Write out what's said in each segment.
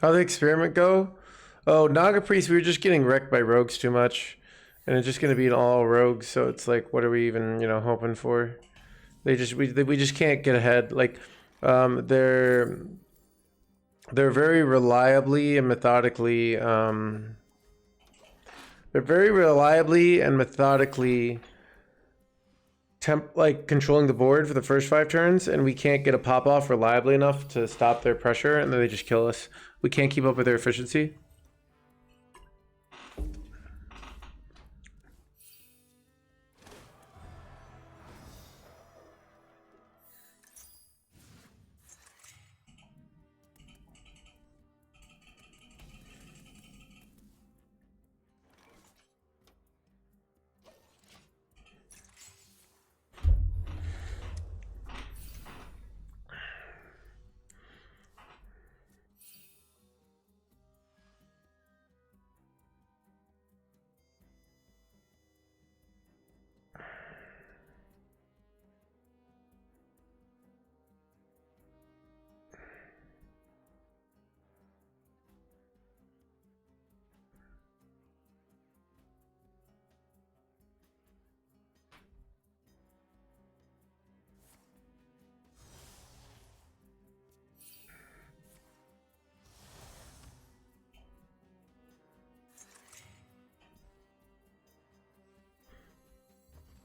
How'd the experiment go? Oh, Naga Priest, we were just getting wrecked by rogues too much. And it's just gonna be an all rogues, so it's like, what are we even, hoping for? We just can't get ahead. Like, they're very reliably and methodically, controlling the board for the first 5 turns, and we can't get a pop off reliably enough to stop their pressure, and then they just kill us. We can't keep up with their efficiency.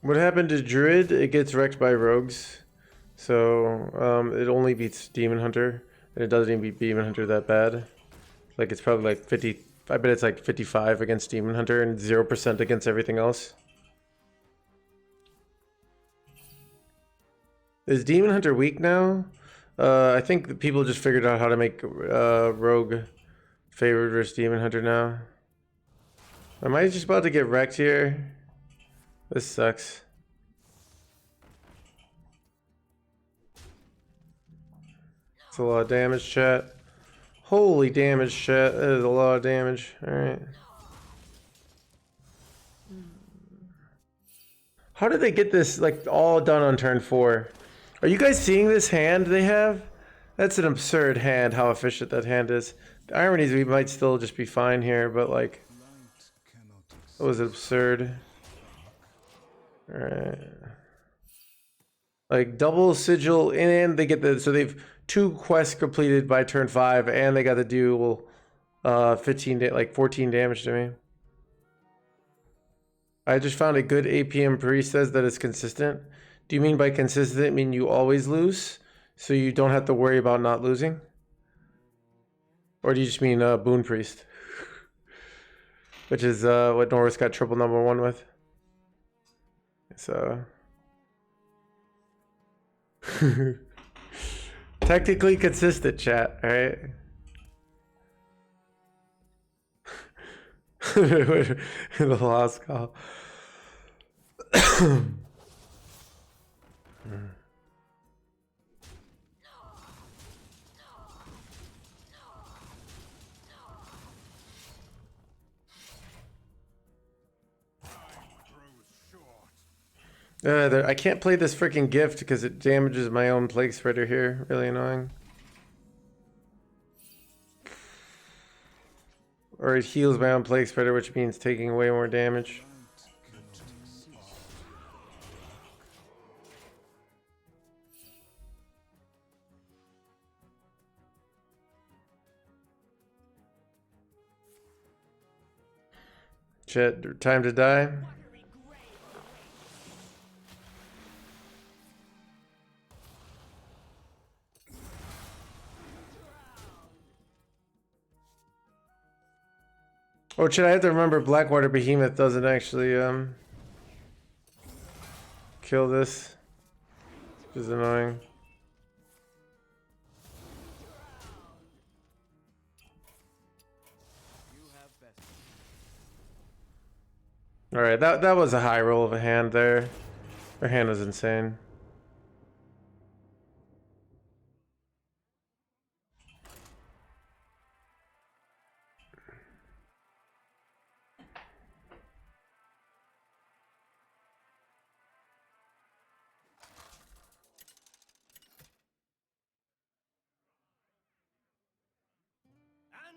What happened to Druid? It gets wrecked by rogues. So, it only beats Demon Hunter. And it doesn't even beat Demon Hunter that bad. Like, it's probably like 50... I bet it's like 55 against Demon Hunter and 0% against everything else. Is Demon Hunter weak now? I think that people just figured out how to make Rogue favored versus Demon Hunter now. Am I just about to get wrecked here? This sucks. It's a lot of damage, chat. Holy damage, chat. That is a lot of damage. Alright. How did they get this, like, all done on turn 4? Are you guys seeing this hand they have? That's an absurd hand, how efficient that hand is. The irony is we might still just be fine here, but, like, it was absurd. Alright. Like, double sigil, and they get the... So they've 2 quests completed by turn 5, and they got to do 14 damage to me. I just found a good APM priest says that it's consistent. Do you mean by consistent mean you always lose? So you don't have to worry about not losing? Or do you just mean Boon Priest? Which is what Norris got triple #1 with. So... Technically consistent, chat, alright? The last call. I can't play this freaking gift because it damages my own plague spreader here. Really annoying. Or it heals my own plague spreader, which means taking way more damage. Shit, time to die. Oh, should I have to remember Blackwater Behemoth doesn't actually kill this, which is annoying. All right, that was a high roll of a hand there. Her hand was insane.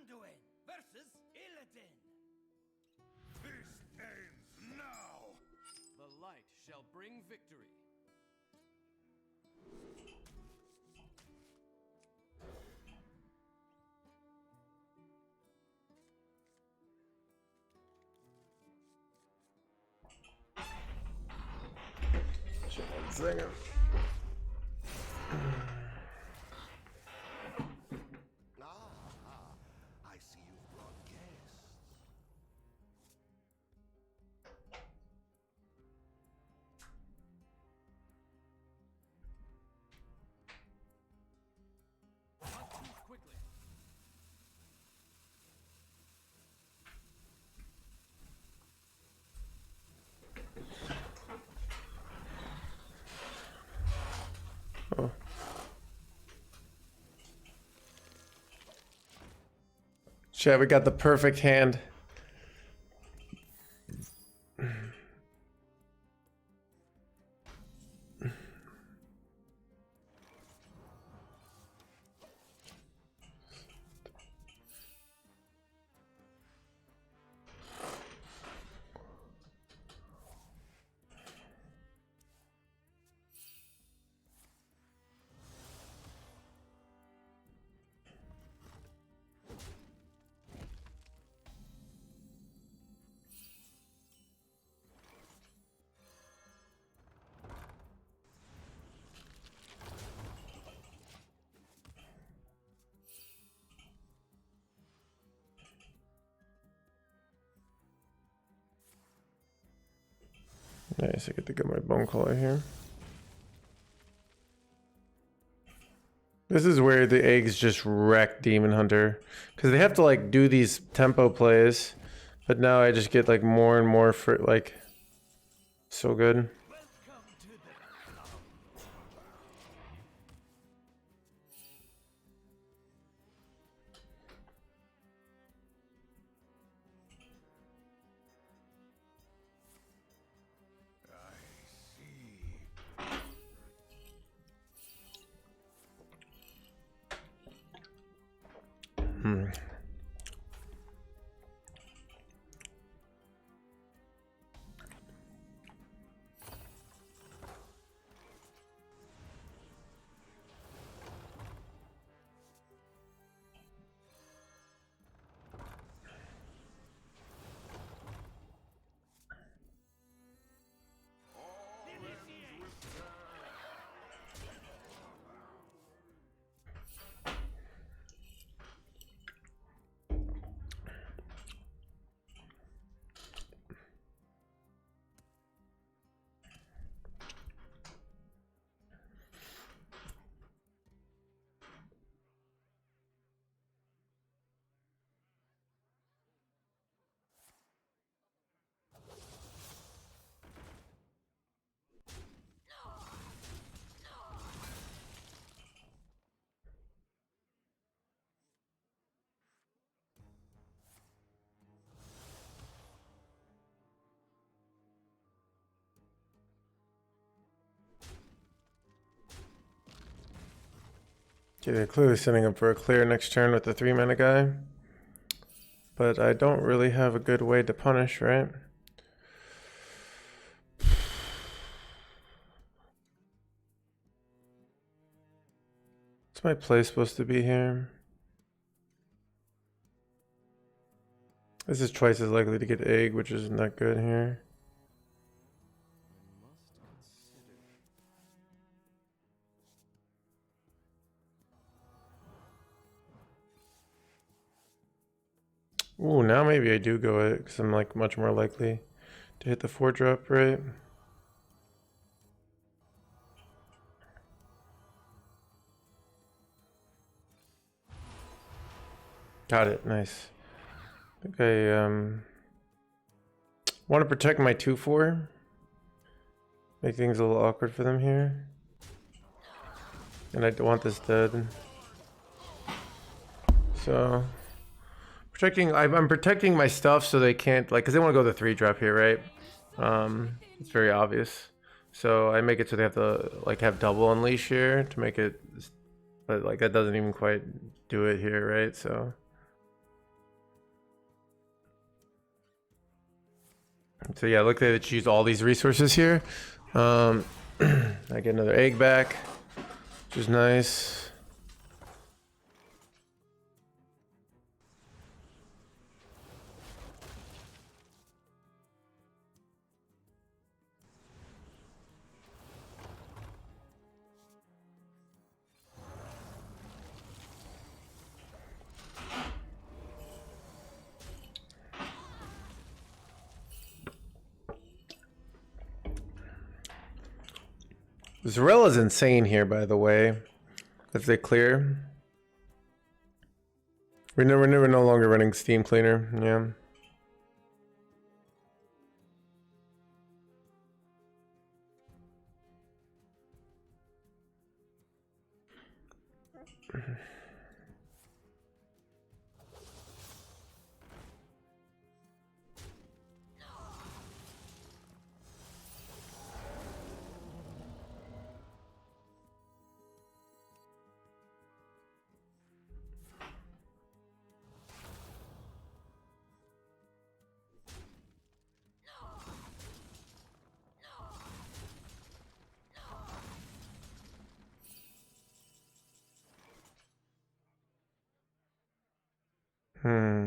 Anduin versus Illidan. This ends now! The light shall bring victory. One second. I see you've brought guests. Not too quickly. Oh. Chat, we got the perfect hand. Nice, I get to get my bone collar here. This is where the eggs just wreck Demon Hunter. Because they have to like do these tempo plays. But now I just get like more and more for like so good. Welcome to the club. I see. Okay, they're clearly setting up for a clear next turn with the 3-mana guy. But I don't really have a good way to punish, right? What's my play supposed to be here? This is twice as likely to get egg, which isn't that good here. Ooh, now maybe I do go it because I'm like much more likely to hit the 4-drop, right? Got it, nice. I think I want to protect my 2/4. Make things a little awkward for them here. And I don't want this dead. So I'm protecting my stuff so they can't like, because they want to go the 3-drop here, right? It's very obvious. So I make it so they have to like have double unleash here to make it, but like that doesn't even quite do it here, right? So So yeah, look at it. Use all these resources here. I get another egg back, which is nice. Zorella's insane here, by the way. If they clear, we're no longer running Steam Cleaner. Yeah.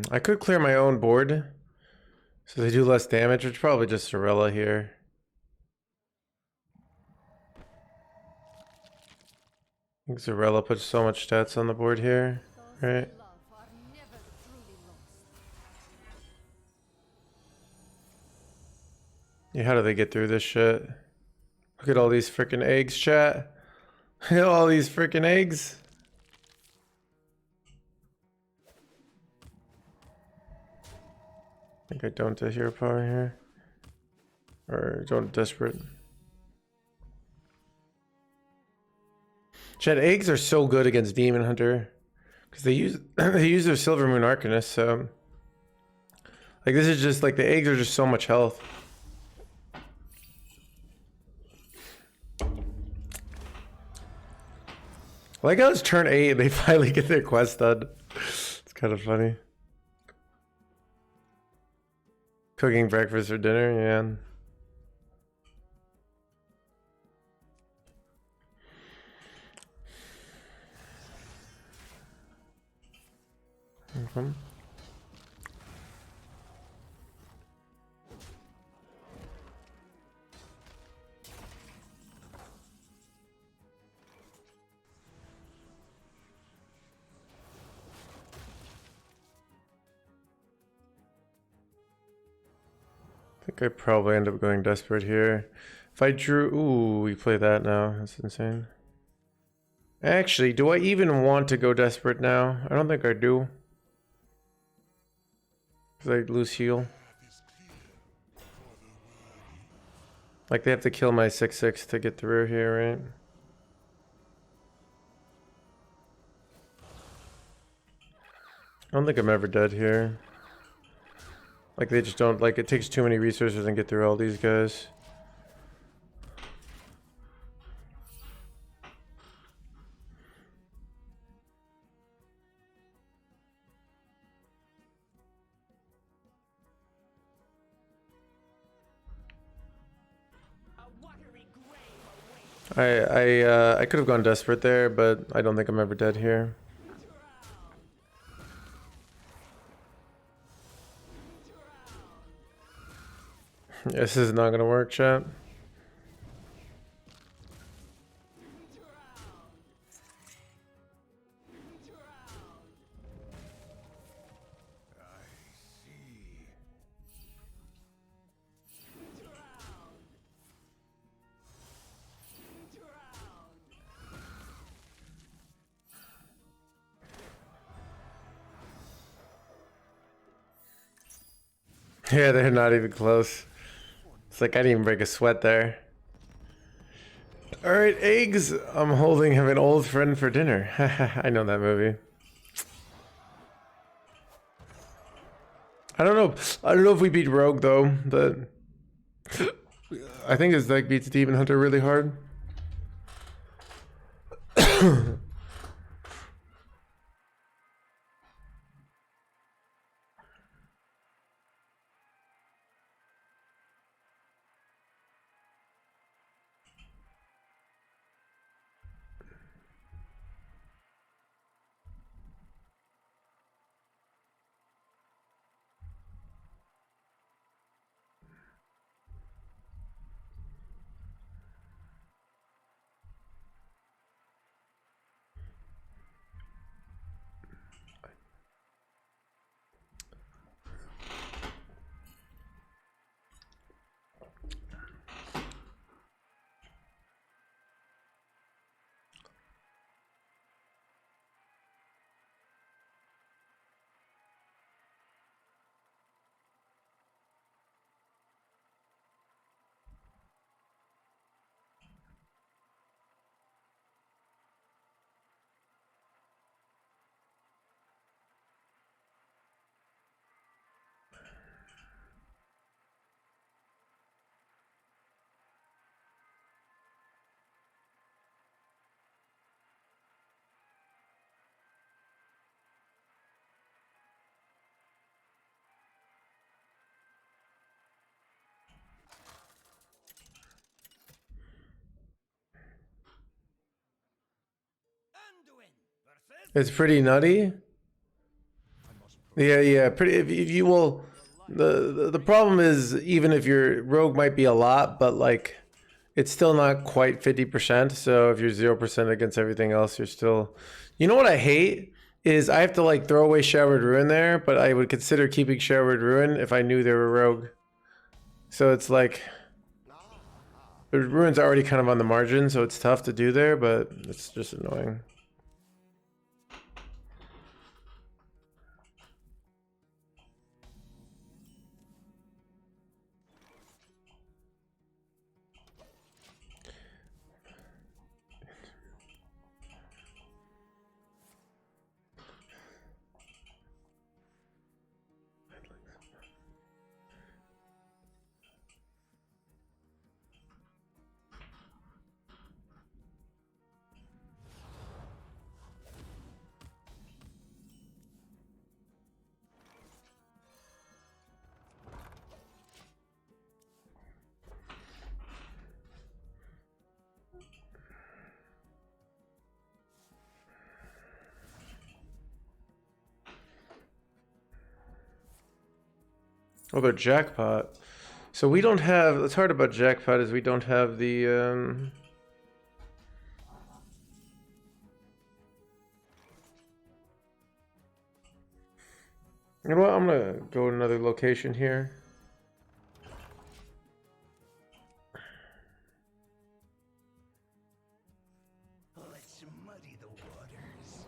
I could clear my own board, so they do less damage. It's probably just Sorella here. I think Zorella puts so much stats on the board here, right? Yeah, how do they get through this shit? Look at all these freaking eggs, chat. Look at all these freaking eggs. I think I don't to hero power here. Or don't desperate. Chat, eggs are so good against Demon Hunter. Because they use they use their Silver Moon Arcanist, so like this is just like the eggs are just so much health. Like how it's turn 8 and they finally get their quest done. It's kind of funny. Cooking breakfast for dinner, yeah. Mm-hmm. I think I probably end up going desperate here. If I drew... Ooh, we play that now. That's insane. Actually, do I even want to go desperate now? I don't think I do. Because I lose heal. Like, they have to kill my 6/6 to get through here, right? I don't think I'm ever dead here. Like, they just don't... Like, it takes too many resources and get through all these guys. I could have gone desperate there, but I don't think I'm ever dead here. This is not gonna work, chat. Yeah, they're not even close. It's like I didn't even break a sweat there. Alright, eggs. I'm holding him an old friend for dinner. I know that movie. I don't know. I don't know if we beat Rogue though, but I think his deck beats Demon Hunter really hard. It's pretty nutty. Yeah, pretty. If you will, the problem is even if your rogue might be a lot, but like it's still not quite 50%. So if you're 0% against everything else, you're still. You know what I hate is I have to like throw away Showered Ruin there, but I would consider keeping Showered Ruin if I knew they were rogue. So it's like the ruin's already kind of on the margin, so it's tough to do there, but it's just annoying. Oh, but jackpot. So we don't have. What's hard about jackpot is we don't have the. You know what? I'm gonna go to another location here. Let's muddy the waters.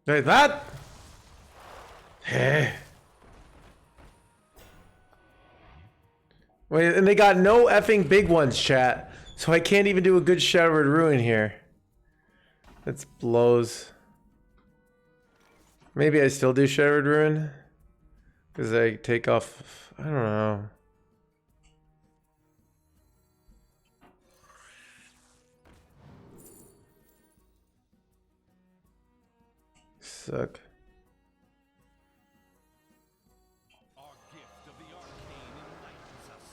Like that. Hey. Wait, and they got no effing big ones, chat. So I can't even do a good Showered Ruin here. That blows. Maybe I still do Showered Ruin? Because I take off... I don't know. Suck. Our gift of the arcane enlightens us.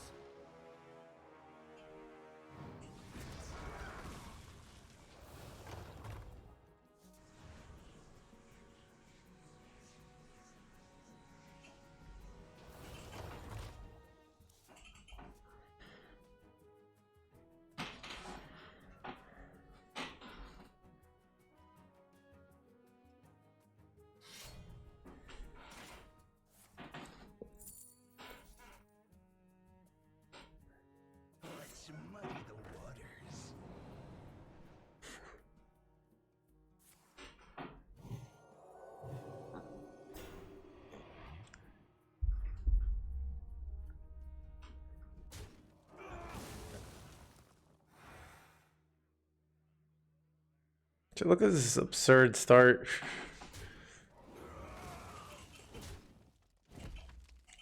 Let's muddy the waters. Look at this absurd start.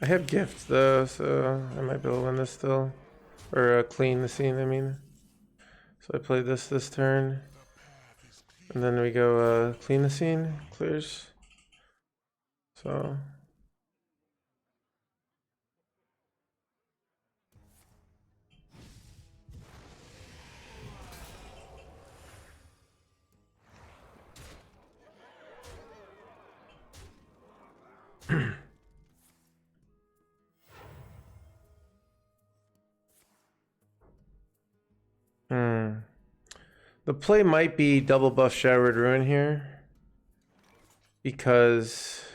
I have gifts though, so I might be able to win this still. Or clean the scene, I mean. So I play this turn. And then we go clean the scene, clears. So... The play might be double buff Showered Ruin here. Because...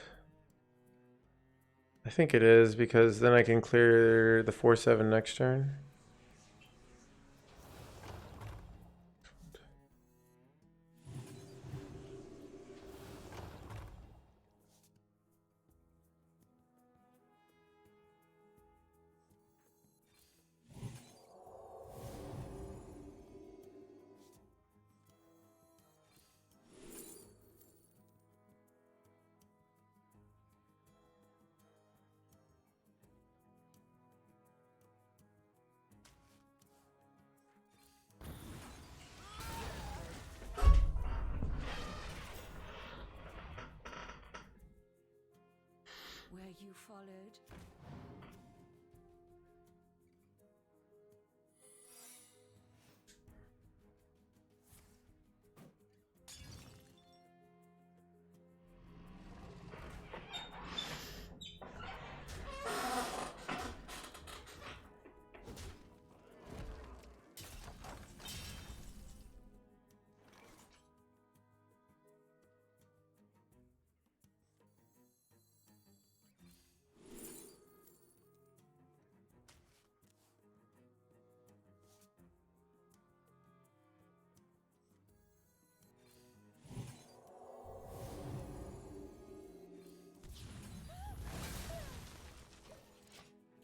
I think it is, because then I can clear the 4/7 next turn. Where you followed.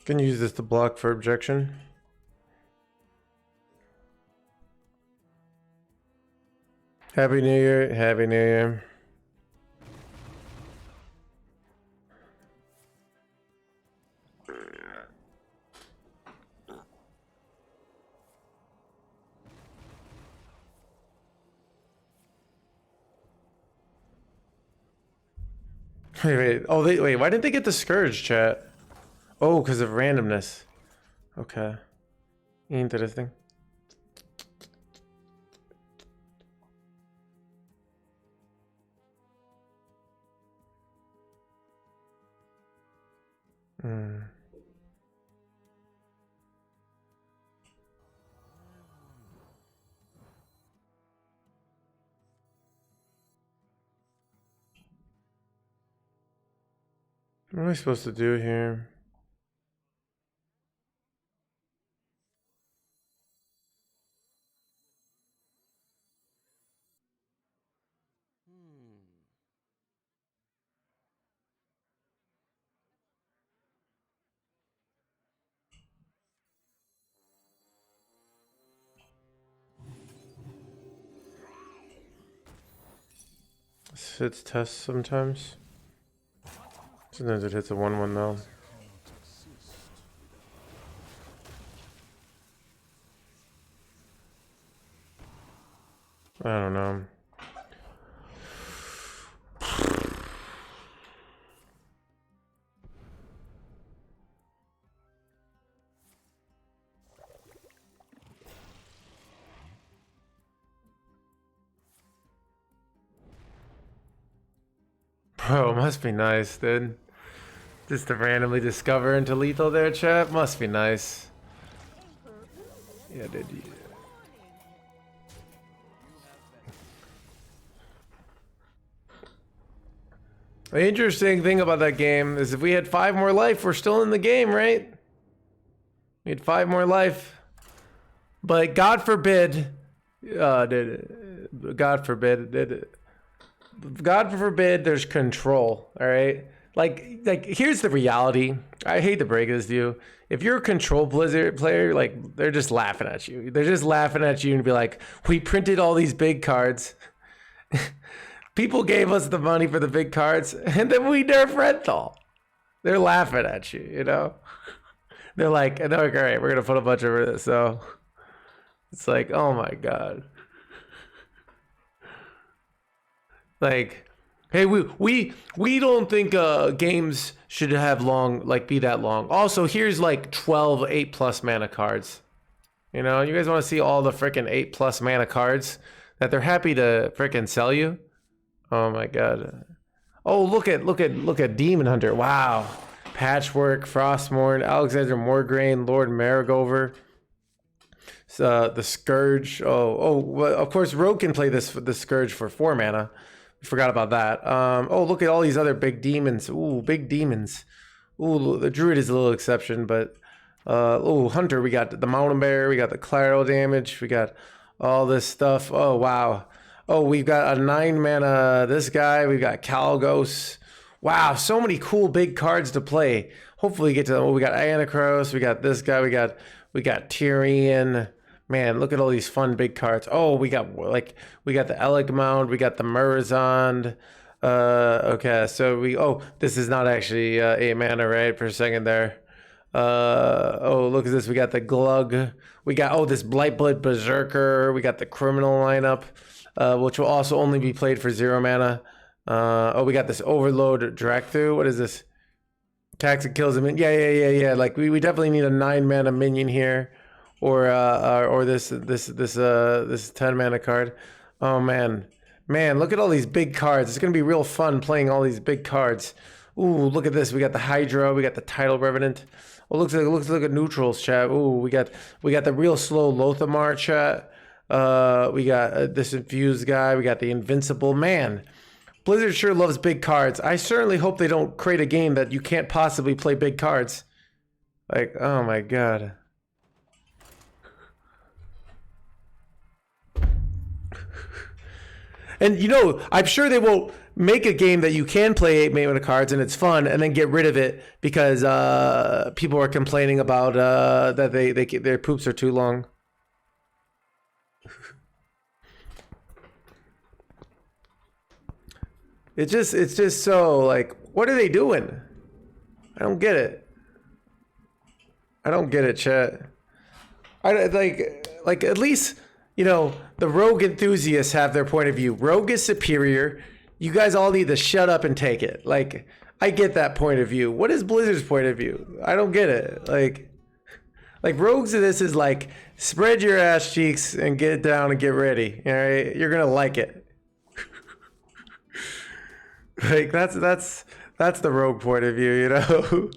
Can use this to block for objection. Happy New Year. Happy New Year. Wait. Oh, wait. Why didn't they get the Scourge, chat? Oh, because of randomness. Okay. Interesting. Hmm. What am I supposed to do here? This hits tests sometimes. Sometimes it hits a 1-1 though. I don't know. Bro, must be nice, dude. Just to randomly discover into lethal there, chat. Must be nice. Yeah, dude. The interesting thing about that game is if we had 5 more life, we're still in the game, right? We had 5 more life. But God forbid, God forbid, there's control, all right? Like here's the reality. I hate to break this to you. If you're a control Blizzard player, like they're just laughing at you. They're just laughing at you and be like, we printed all these big cards. People gave us the money for the big cards, and then we nerf Renthal. They're laughing at you, you know? They're like, all right, we're gonna put a bunch over this. So it's like, oh my god. Like, hey, we don't think games should have be that long. Also, here's like 12 8+ mana cards. You know, you guys want to see all the freaking 8+ mana cards that they're happy to freaking sell you? Oh my god. Oh, look at Demon Hunter. Wow. Patchwork, Frostmourne, Alexander Morgraine, Lord Marigover. The Scourge. Well, of course, Rogue can play the Scourge for 4 mana. Forgot about that. Oh, look at all these other big demons. Ooh, big demons. Ooh, the Druid is a little exception, but Hunter, we got the Mountain Bear, we got the collateral damage, we got all this stuff. Oh, wow. Oh, we've got a 9 mana this guy, we've got Kalgos. Wow, so many cool big cards to play. Hopefully get to we got Anacros, we got this guy, we got Tyrion. Man, look at all these fun big cards. Oh, we got the Elegmount, we got the Murazond. Okay, so this is not actually 8 mana, right? For a second there. Look at this. We got the Glug. We got this Blightblood Berserker. We got the Criminal lineup, which will also only be played for 0 mana. We got this Overload Drakthru. What is this? Attacks and kills him. Yeah. Like we definitely need a 9 mana minion here. Or this 10 mana card. Oh man, look at all these big cards. It's gonna be real fun playing all these big cards. Ooh, look at this. We got the Hydra. We got the Tidal Revenant. Oh, looks like a neutrals, chat. Ooh, we got the real slow Lothamar, chat. We got this infused guy. We got the Invincible man. Blizzard sure loves big cards. I certainly hope they don't create a game that you can't possibly play big cards. Like, oh my god. And I'm sure they won't. make a game that you can play 8 mana cards and it's fun, and then get rid of it because people are complaining about that their poops are too long. It's just so like, what are they doing? I don't get it. I don't get it, chat. I like at least, you know, the rogue enthusiasts have their point of view. Rogue is superior. You guys all need to shut up and take it. Like, I get that point of view. What is Blizzard's point of view? I don't get it. Like rogues of this is like, spread your ass cheeks and get down and get ready. All right, you're gonna like it. Like that's the rogue point of view, you know.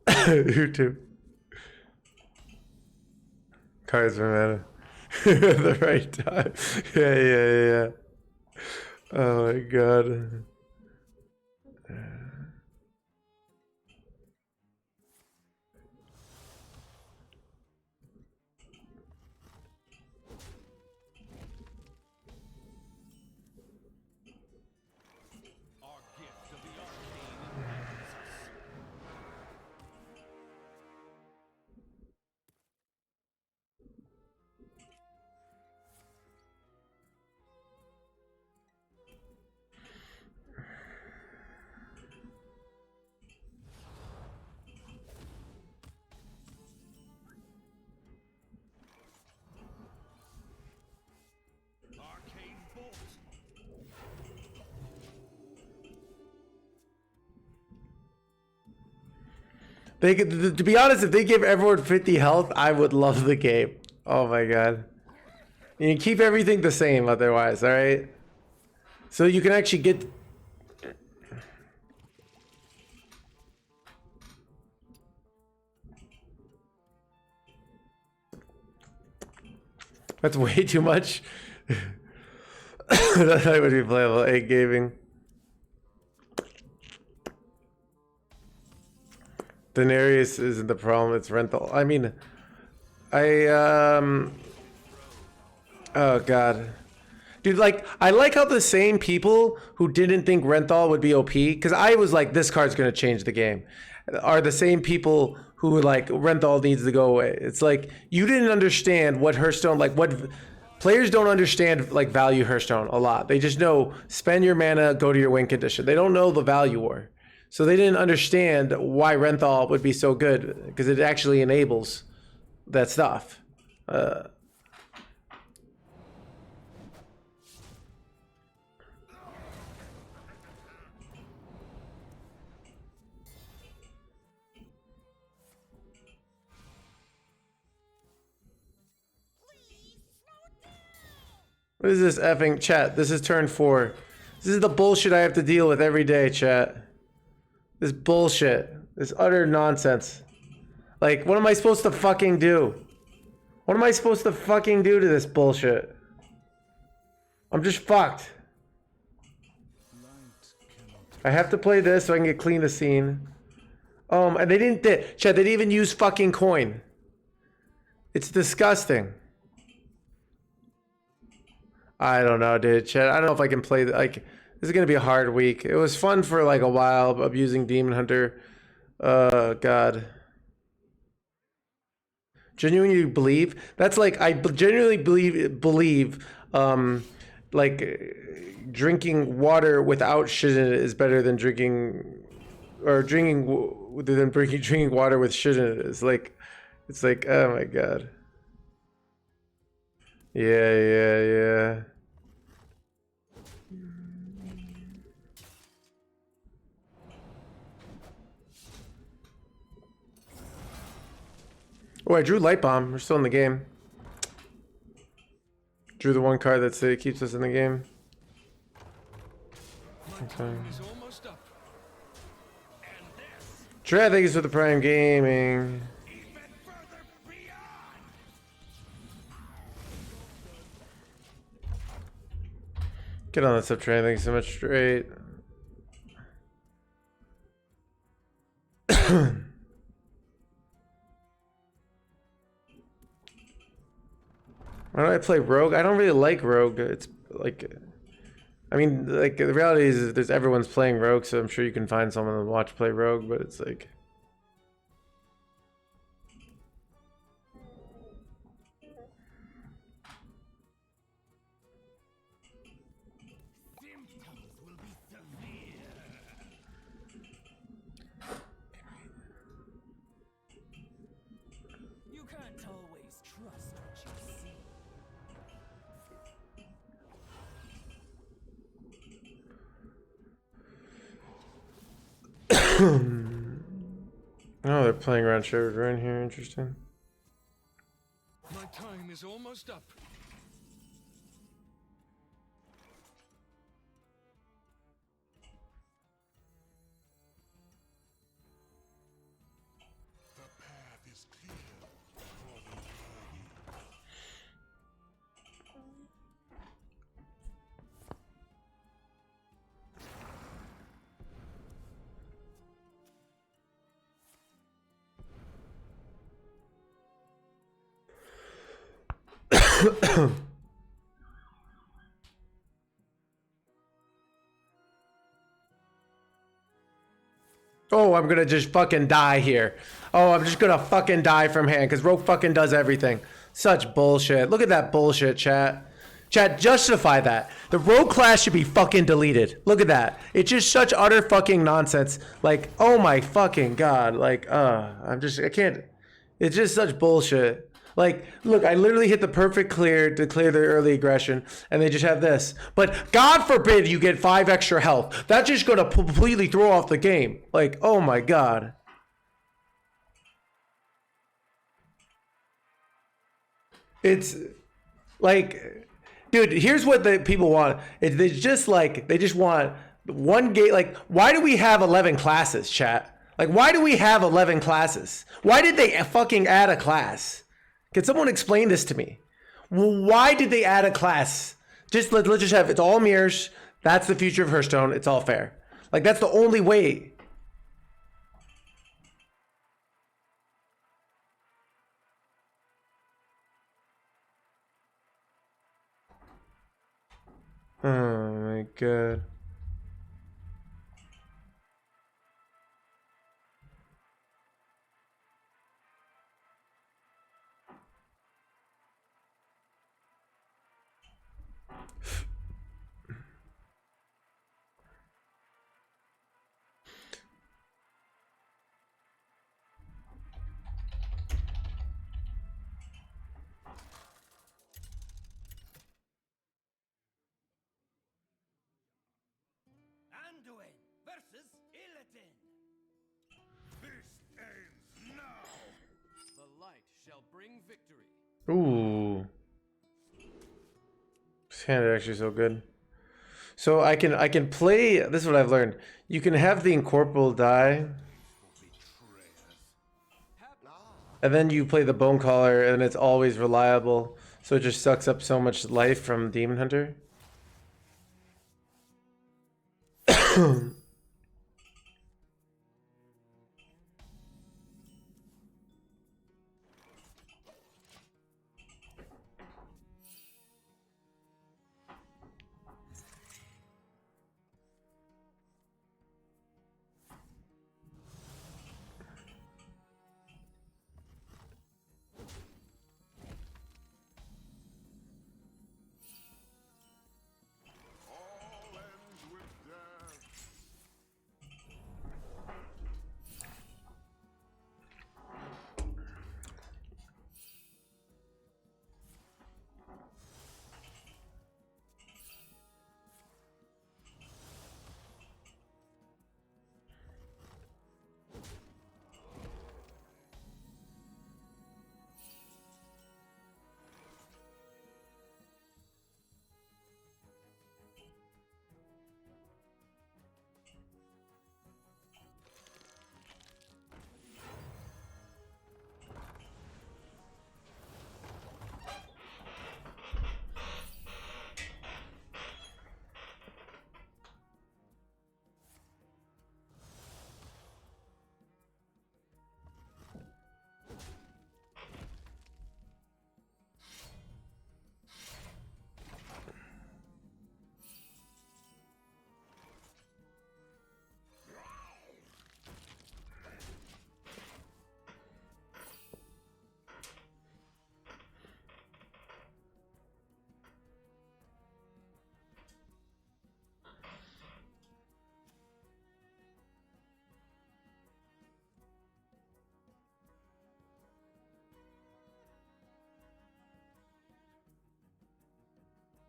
YouTube. Cards for mana. At the right time. Yeah. Oh my god. Our gift of the arcane enlightens us. Arcane bolt. They could, to be honest, if they give everyone 50 health, I would love the game. Oh my god. You can keep everything the same otherwise, alright? So you can actually get... That's way too much. That would be playable. 8 gaming. Daenerys isn't the problem, it's rental. I mean, oh god. Dude, like, I like how the same people who didn't think Renthal would be OP, because I was like, this card's going to change the game, are the same people who were like, Renthal needs to go away. It's like, you didn't understand what Hearthstone, like, what... Players don't understand, like, value Hearthstone a lot. They just know, spend your mana, go to your win condition. They don't know the value war. So they didn't understand why Renthal would be so good, because it actually enables that stuff. What is this effing chat? This is turn 4. This is the bullshit I have to deal with every day, chat. This bullshit. This utter nonsense. Like, what am I supposed to fucking do? What am I supposed to fucking do to this bullshit? I'm just fucked. I have to play this so I can get clean the scene. And they didn't, chat, they didn't even use fucking coin. It's disgusting. I don't know, dude. Chat, I don't know if I can play, like, this is gonna be a hard week. It was fun for like a while, abusing Demon Hunter. God. Genuinely believe? That's like, I genuinely believe, like, drinking water without shit in it is better than drinking water with shit in it. It's like, oh my god. Yeah. Oh, I drew Light Bomb. We're still in the game. Drew the one card that keeps us in the game. Okay. He's almost up. And this Trey, thank you for the Prime Gaming. even further beyond. Get on the subtrain. Thank you so much. Straight. Why do I play Rogue? I don't really like Rogue. It's like, I mean, like the reality is there's everyone's playing Rogue, so I'm sure you can find someone to watch play Rogue, but it's like. Symptoms will be severe. You can't always trust what you see. Oh, they're playing around Sherwood Run here. Interesting. My time is almost up. The path is clear for the journey. Oh, I'm gonna just fucking die here. Oh, I'm just gonna fucking die from hand because Rogue fucking does everything. Such bullshit. Look at that bullshit, chat. Chat, justify that. The Rogue class should be fucking deleted. Look at that. It's just such utter fucking nonsense. Like, oh my fucking god. Like, I can't. It's just such bullshit. Like, look, I literally hit the perfect clear to clear their early aggression, and they just have this. But God forbid you get 5 extra health. That's just gonna completely throw off the game. Like, oh my god. It's like, dude, here's what the people want. They just want one game. Like, why do we have 11 classes, chat? Like, why do we have 11 classes? Why did they fucking add a class? Can someone explain this to me? Why did they add a class? Let's just have, it's all mirrors. That's the future of Hearthstone. It's all fair. Like, that's the only way. Oh my god. Anduin versus Illidan. This ends now. The light shall bring victory. Ooh. This hand is actually so good. So I can play, this is what I've learned. You can have the incorporeal die, and then you play the bone collar, and it's always reliable. So it just sucks up so much life from Demon Hunter. All ends with death.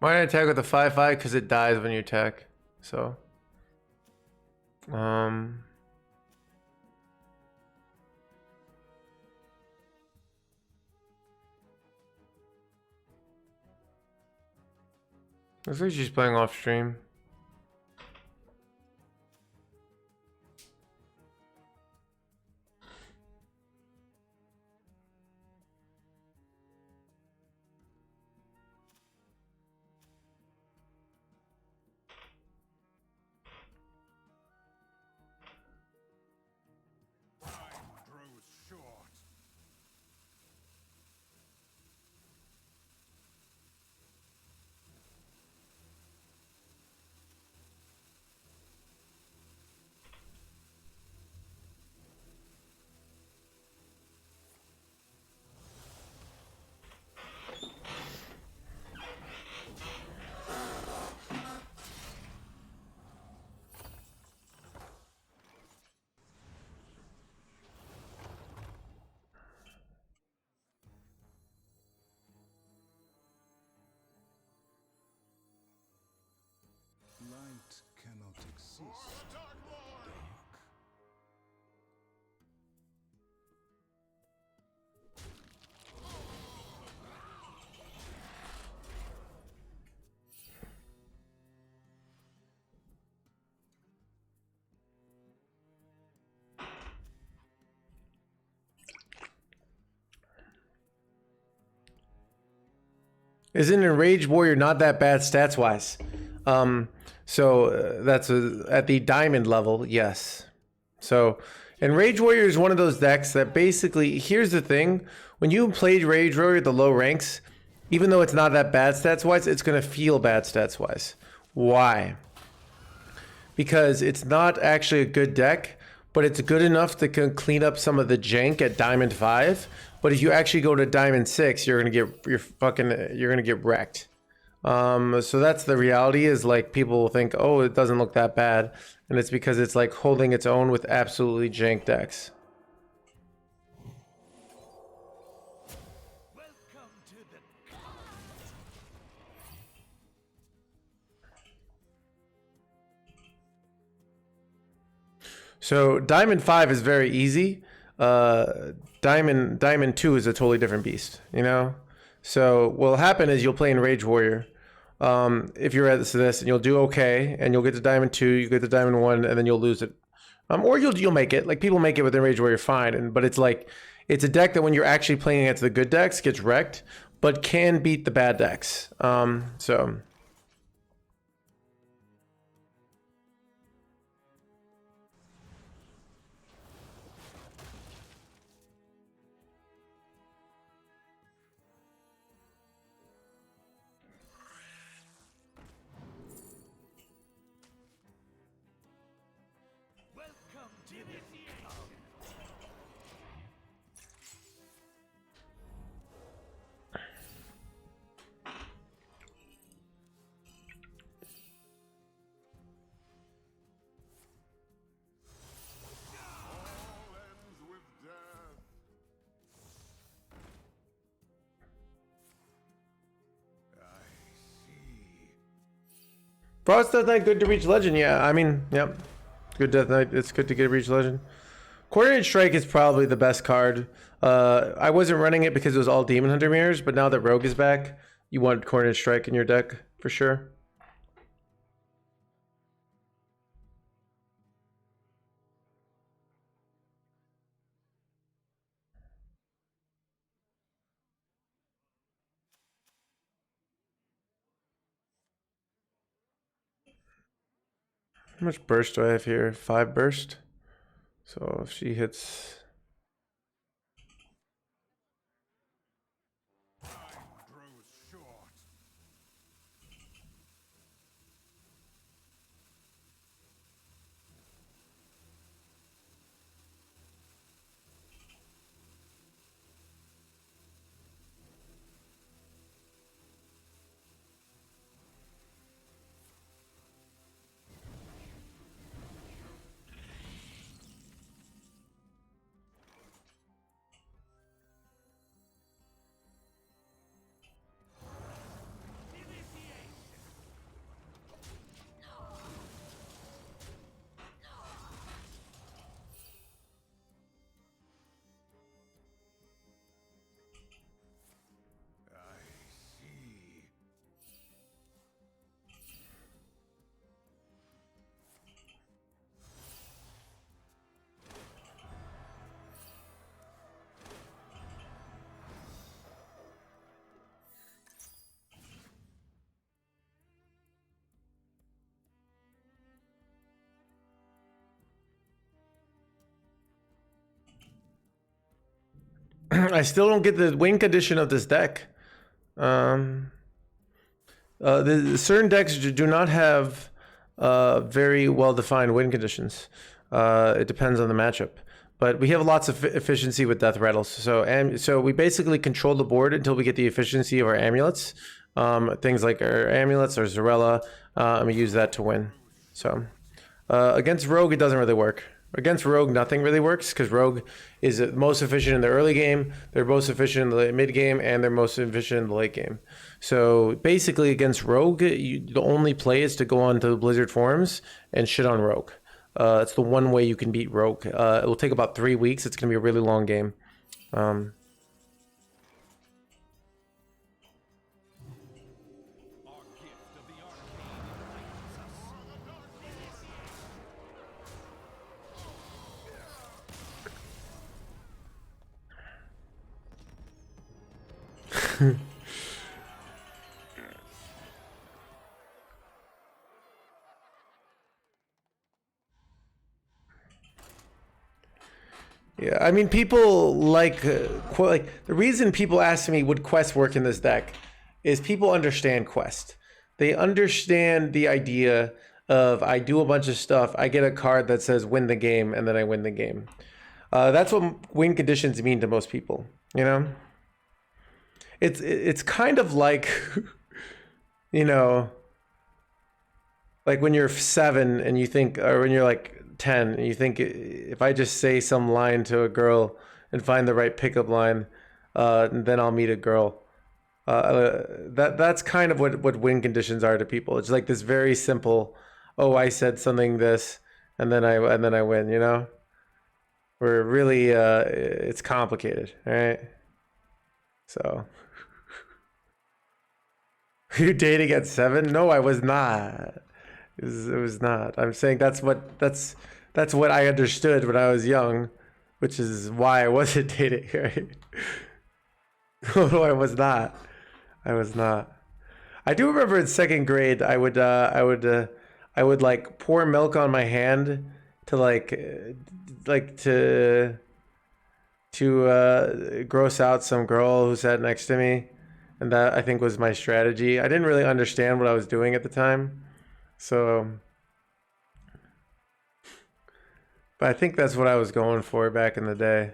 Why did I attack with a 5/5? Because it dies when you attack. So. Looks like she's playing off stream. Time grows short. Light cannot exist. Dark. Isn't Enraged Warrior not that bad stats wise? That's at the diamond level, yes. So Enraged Warrior is one of those decks that basically, here's the thing, when you played Rage Warrior at the low ranks, even though it's not that bad stats wise, it's gonna feel bad stats wise. Why? Because it's not actually a good deck, but it's good enough to clean up some of the jank at Diamond 5. But if you actually go to Diamond 6, you're gonna get wrecked. So that's the reality, is like people will think, oh, it doesn't look that bad, and it's because it's like holding its own with absolutely jank decks. Welcome to the So Diamond 5 is very easy. Diamond 2 is a totally different beast, you know? So what'll happen is you'll play in Rage Warrior. If you're at this and you'll do okay, and you'll get to Diamond 2, you get to Diamond 1, and then you'll lose it. Or you'll make it. Like, people make it with Rage Warrior fine, but it's like, it's a deck that when you're actually playing against the good decks gets wrecked, but can beat the bad decks. So welcome to the All ends with death. I see. Frost Deathknight, good to reach legend. Yeah, I mean, yep. Good Deathknight. It's good to get reach legend. Coordinated Strike is probably the best card. I wasn't running it because it was all Demon Hunter mirrors, but now that Rogue is back, you want Coordinated Strike in your deck for sure. How much burst do I have here? 5 burst. So if she hits, Time grows short. I still don't get the win condition of this deck. The certain decks do not have very well-defined win conditions. It depends on the matchup. But we have lots of efficiency with death rattles. So we basically control the board until we get the efficiency of our amulets. Things like our amulets or Zarella, and we use that to win. So against Rogue, it doesn't really work. Against Rogue, nothing really works because Rogue is most efficient in the early game, they're most efficient in the mid game, and they're most efficient in the late game. So basically against Rogue, the only play is to go on to the Blizzard forums and shit on Rogue. It's the one way you can beat Rogue. It will take about 3 weeks. It's going to be a really long game. Yeah, I mean, people like the reason people ask me would quest work in this deck is people understand quest. They understand the idea of I do a bunch of stuff, I get a card that says win the game, and then I win the game. That's what win conditions mean to most people. You know, it's kind of like you know, like when you're 7 and you think, or when you're like 10 and you think if I just say some line to a girl and find the right pickup line, then I'll meet a girl. That's kind of what win conditions are to people. It's like this very simple, oh, I said something this and then I win, you know? Where really it's complicated, right? So you dating at 7? No, I was not. It was not. I'm saying that's what I understood when I was young, which is why I wasn't dating, right? No, I was not. I was not. I do remember in 2nd grade, I would like pour milk on my hand to gross out some girl who sat next to me, and that I think was my strategy. I didn't really understand what I was doing at the time. So, but I think that's what I was going for back in the day.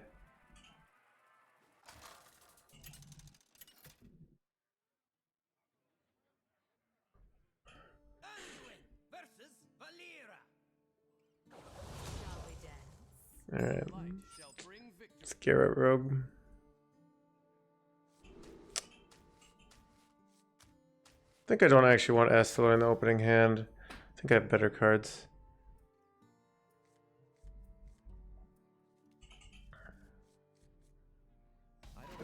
Alright. Let's Garrett Rogue. I think I don't actually want Esther in the opening hand. I think I have better cards.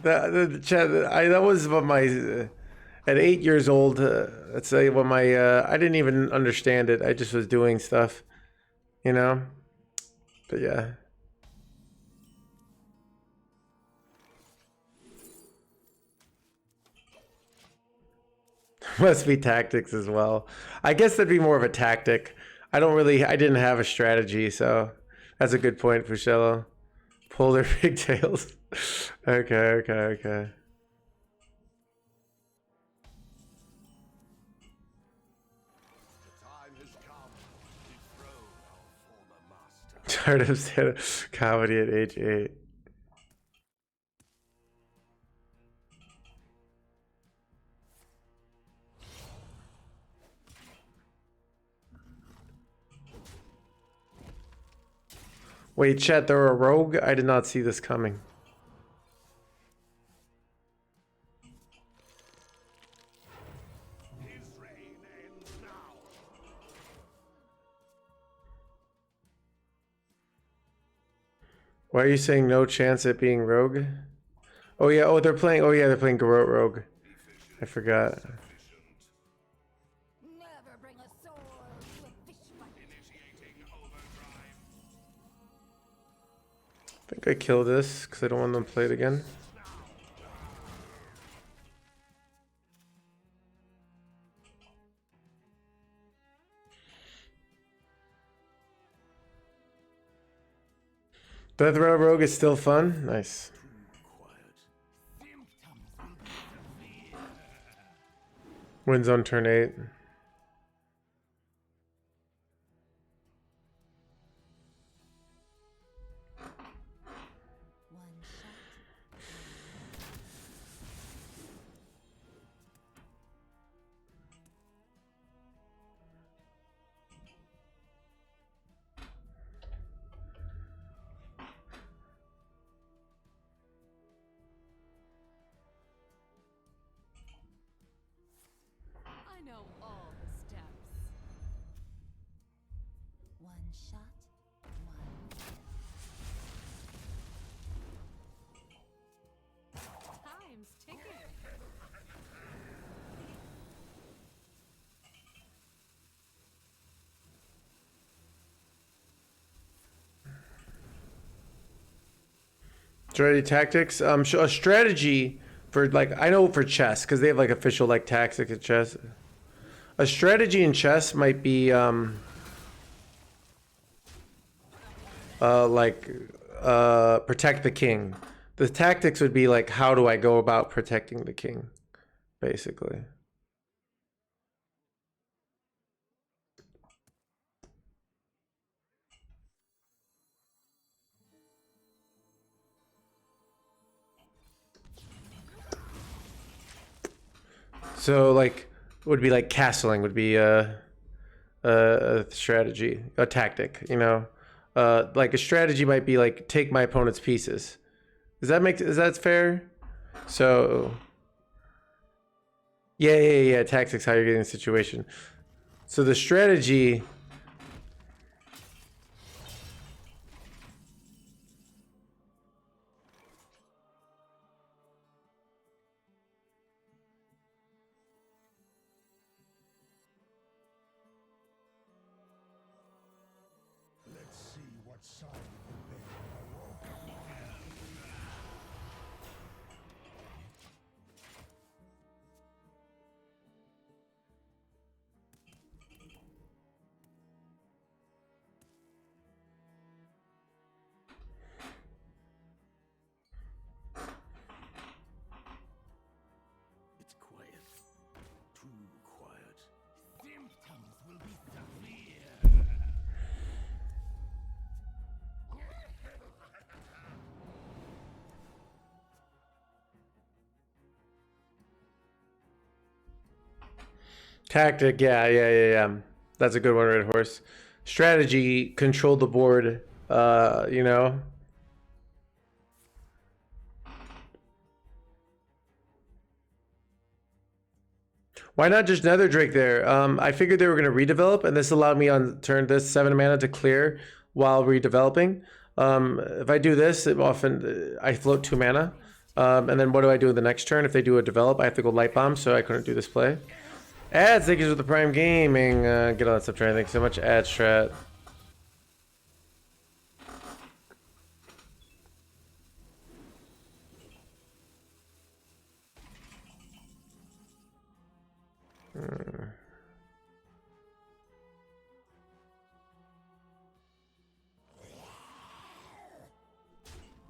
That was what my at 8 years old. Let's say what my I didn't even understand it. I just was doing stuff, you know. But yeah. Must be tactics as well. I guess that'd be more of a tactic. I didn't have a strategy, so that's a good point, Fuscello. Pull their pigtails. Okay. The time has come to dethrone our former master. Tired of stand-up comedy at age 8. Wait, chat, there were a rogue? I did not see this coming. His reign ends now. Why are you saying no chance at being rogue? Oh yeah, they're playing Garrote Rogue. I forgot. Never bring a sword to a fish fight. Initiating overdrive. I think I kill this because I don't want them to play it again. Death Rattle Rogue is still fun. Nice. Wins on turn 8. One shot. I know all the steps. One shot, one kill. Time's ticking. Strategy tactics. A strategy for like I know for chess because they have like official like tactics at chess. A strategy in chess might be protect the king. The tactics would be like how do I go about protecting the king, basically. So like would be like castling would be a strategy, a tactic, you know. Like a strategy might be like take my opponent's pieces. Is that fair? So yeah. Tactics, how you're getting the situation. So the strategy. Let's see what side of the bed. It's quiet. Too quiet. Symptoms will be severe. Tactic, yeah. That's a good one, Red Horse. Strategy, control the board. You know. Why not just Nether Drake there? I figured they were gonna redevelop, and this allowed me on turn this 7 mana to clear while redeveloping. If I do this, it often I float 2 mana. And then what do I do the next turn? If they do a develop, I have to go Light Bomb, so I couldn't do this play. Ads, thank you for the Prime Gaming. Get all that stuff, trying. Thanks so much, Ad Strat.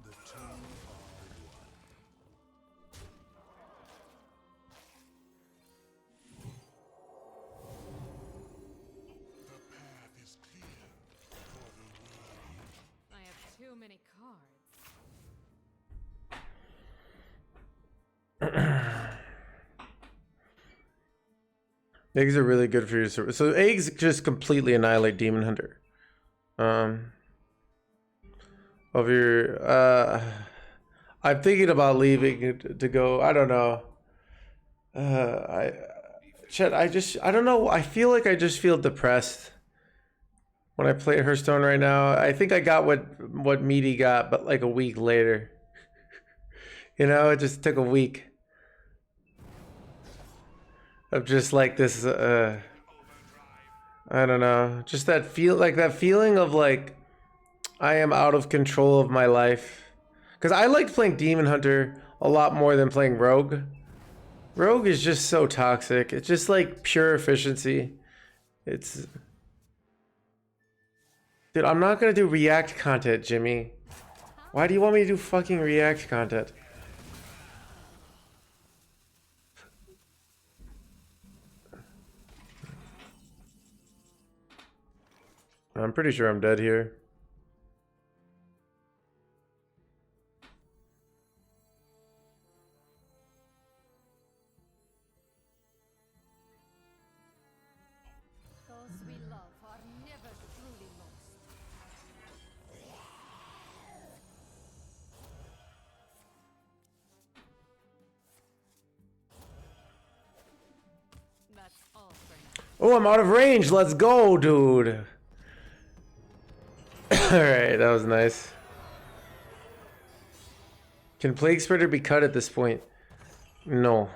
The two are one. The path is clear for the worthy. I have too many cards. Eggs are really good for your service. So eggs just completely annihilate Demon Hunter. Of your I'm thinking about leaving it to go. I don't know. Chet, I don't know. I feel like I just feel depressed when I play Hearthstone right now. I think I got what Meaty got, but like a week later. You know, it just took a week of just like this. I don't know. Just that feeling of like I am out of control of my life. Because I liked playing Demon Hunter a lot more than playing Rogue. Rogue is just so toxic. It's just like pure efficiency. It's... Dude, I'm not gonna do React content, Jimmy. Why do you want me to do fucking React content? I'm pretty sure I'm dead here. Those we love are never truly lost. That's all for now. Oh, I'm out of range. Let's go, dude. Alright, that was nice. Can Plague Spreader be cut at this point? No.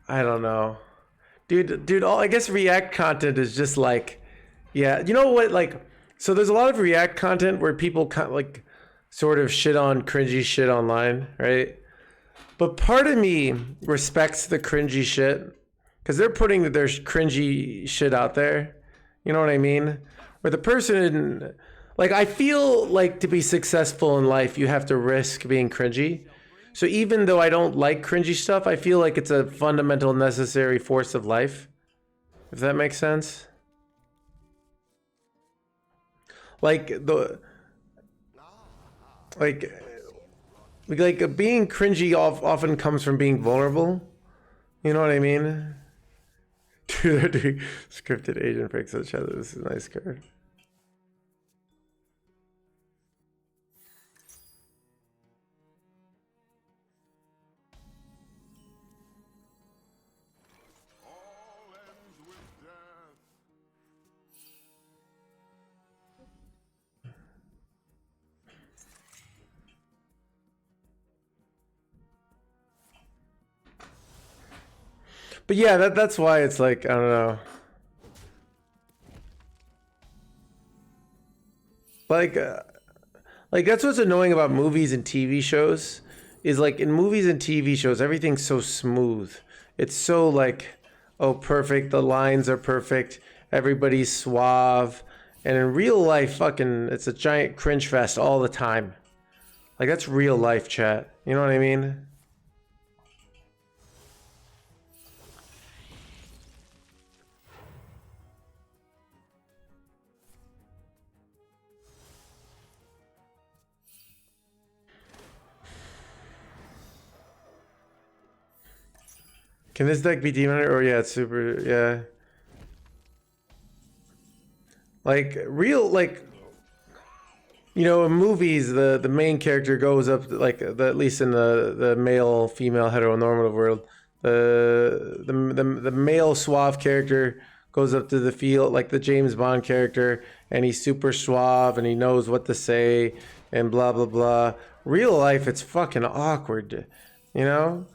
I don't know. Dude, all I guess React content is just like, yeah, you know what, like, so there's a lot of React content where people like sort of shit on cringy shit online, right? But part of me respects the cringy shit because they're putting their cringy shit out there. You know what I mean? Where the person, like, I feel like to be successful in life, you have to risk being cringy. So even though I don't like cringy stuff, I feel like it's a fundamental necessary force of life. If that makes sense. Like like being cringy often comes from being vulnerable. You know what I mean? Dude, they're doing scripted agent picks on each other. This is a nice card. All ends with death. But yeah, that's why it's like, I don't know. Like that's what's annoying about movies and TV shows is like in movies and TV shows, everything's so smooth. It's so like, oh, perfect. The lines are perfect. Everybody's suave. And in real life, fucking, it's a giant cringe fest all the time. Like that's real life, chat. You know what I mean? Can this deck be demon? Or yeah, it's super, yeah. Like real, like, you know, in movies, the main character goes up, like at least in the male, female, heteronormative world, the male suave character goes up to the field, like the James Bond character, and he's super suave and he knows what to say and blah blah blah. Real life, it's fucking awkward, you know.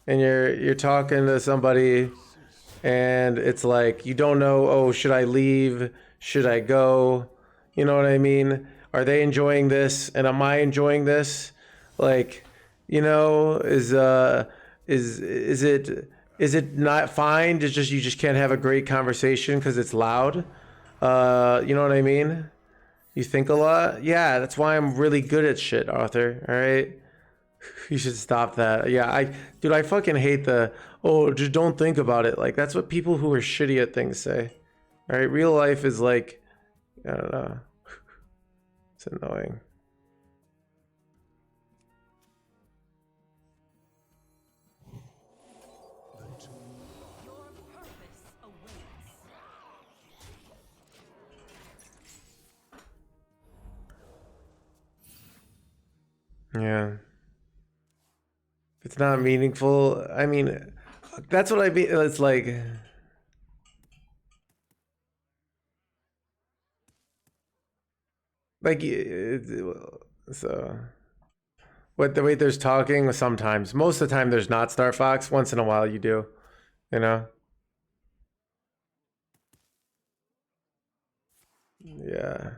And you're talking to somebody, and it's like you don't know. Oh, should I leave? Should I go? You know what I mean? Are they enjoying this, and am I enjoying this? Like, you know, is it not fine? It's just you just can't have a great conversation because it's loud. You know what I mean? You think a lot. Yeah, that's why I'm really good at shit, Arthur. All right. You should stop that. Yeah, dude, I fucking hate oh, just don't think about it. Like, that's what people who are shitty at things say. All right, real life is like, I don't know. It's annoying. Your purpose awaits. Yeah. If it's not meaningful, I mean, that's what I mean. It's like, so what the way there's talking sometimes. Most of the time there's not Star Fox. Once in a while you do, you know? Yeah.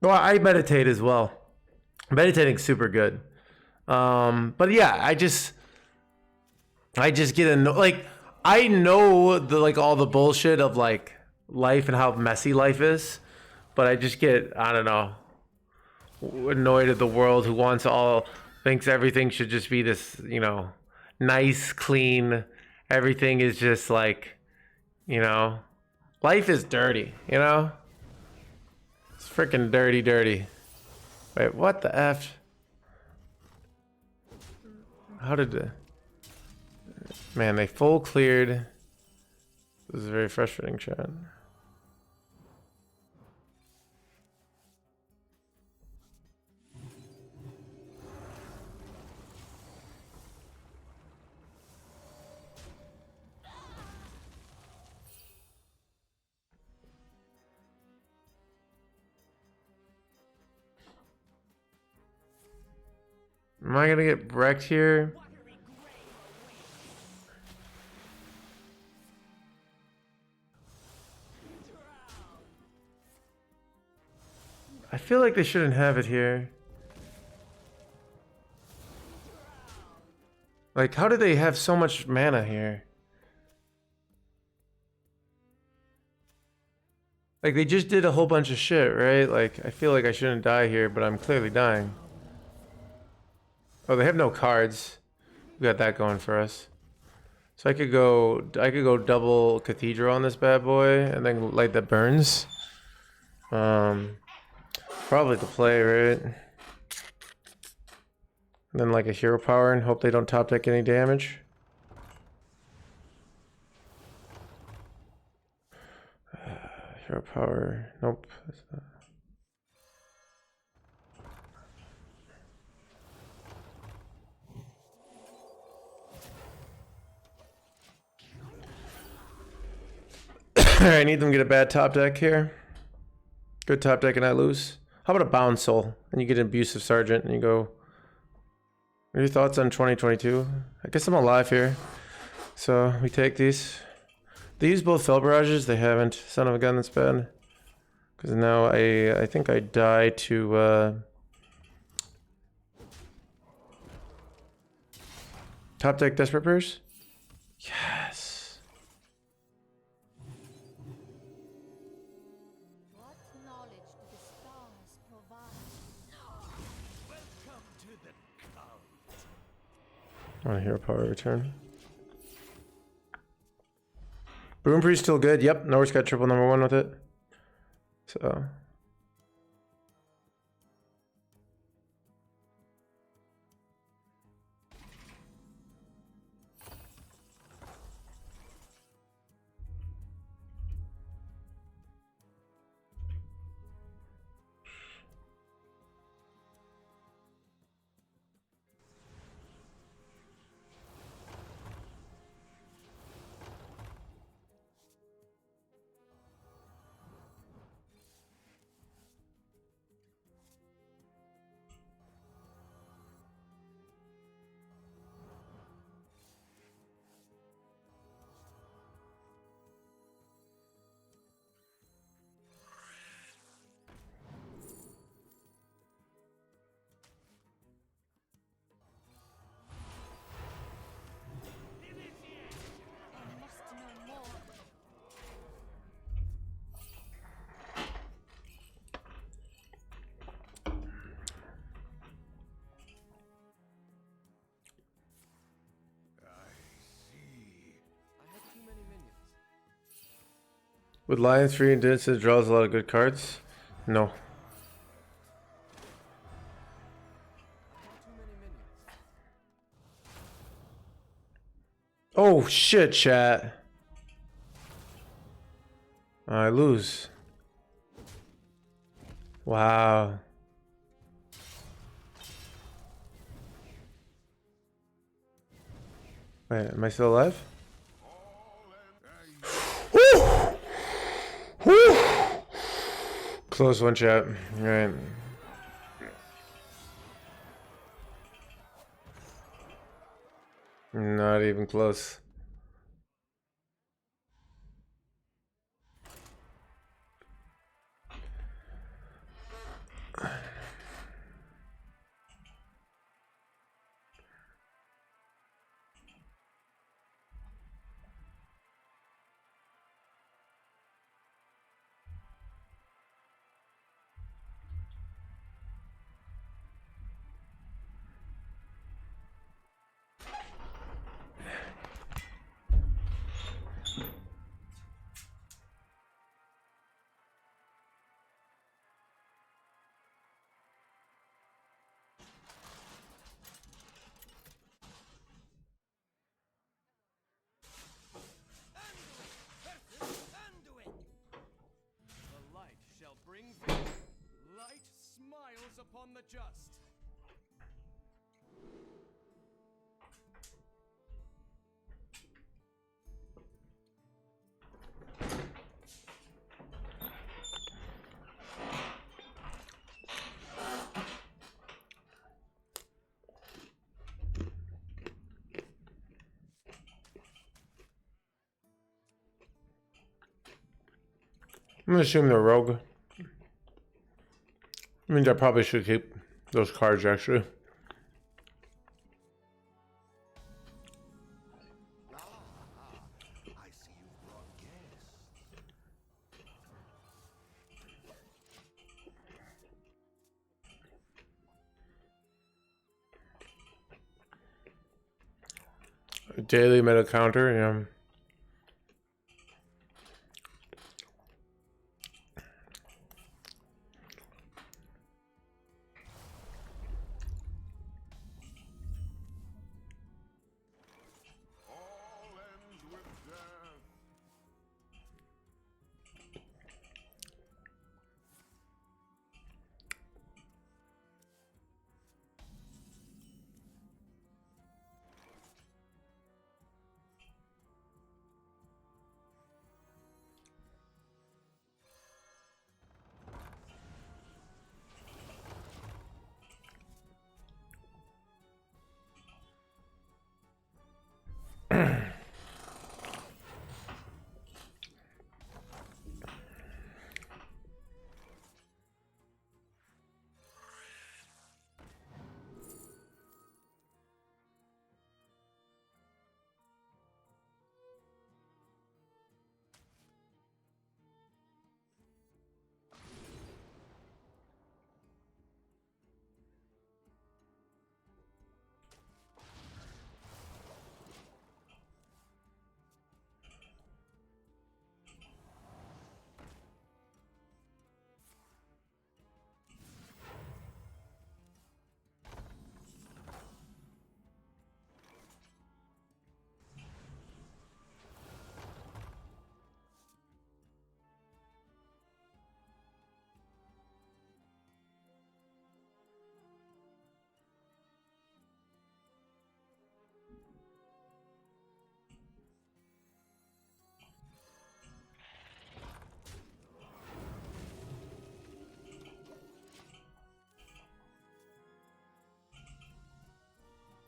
Well, I meditate as well. Meditating's super good. But yeah, I just get like I know the like all the bullshit of like life and how messy life is, but I just get, I don't know, annoyed at the world who thinks everything should just be this, nice, clean. Everything is just like, life is dirty, It's freaking dirty, dirty. Wait, what the F? How did the... Man, they full cleared. This is very frustrating, chat. Am I gonna get wrecked here? I feel like they shouldn't have it here. Like, how do they have so much mana here? Like, they just did a whole bunch of shit, right? Like, I feel like I shouldn't die here, but I'm clearly dying. Oh, they have no cards. We got that going for us. So I could go double Cathedral on this bad boy and then light that burns. Probably the play, right? And then like a hero power and hope they don't top deck any damage. Hero power, nope. That's not. I need them to get a bad top deck here. Good top deck and I lose. How about a Bound Soul? And you get an Abusive Sergeant and you go... What are your thoughts on 2022? I guess I'm alive here. So we take these. They use both Fell Barrages. They haven't. Son of a gun, that's bad. Because now I think I die to... Top deck Desperate Purse? Yes. What knowledge do the stars provide? Welcome to the cult. I want a hero power return. Boom Priest still good. Yep, Norse got triple #1 with it. So... I must know more. With Lions free and Dinsis draws a lot of good cards? No. Oh shit, chat. I lose. Wow. Wait, am I still alive? Woo! Woo! Close one, chat. All right. Not even close. just. I'm gonna assume they're rogue. Means I probably should keep those cards actually. I see you brought guests. Daily meta counter, yeah. All ends with death.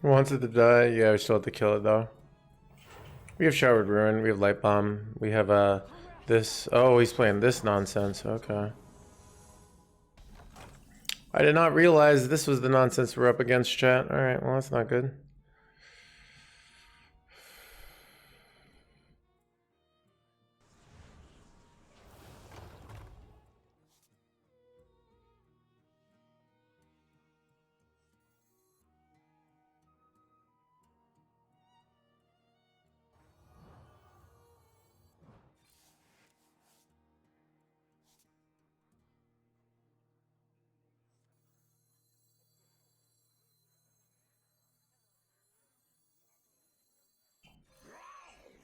Wants it to die? Yeah, we still have to kill it though. We have Showered Ruin, we have Light Bomb, we have this. Oh, he's playing this nonsense. Okay. I did not realize this was the nonsense we're up against, chat. Alright, well, that's not good.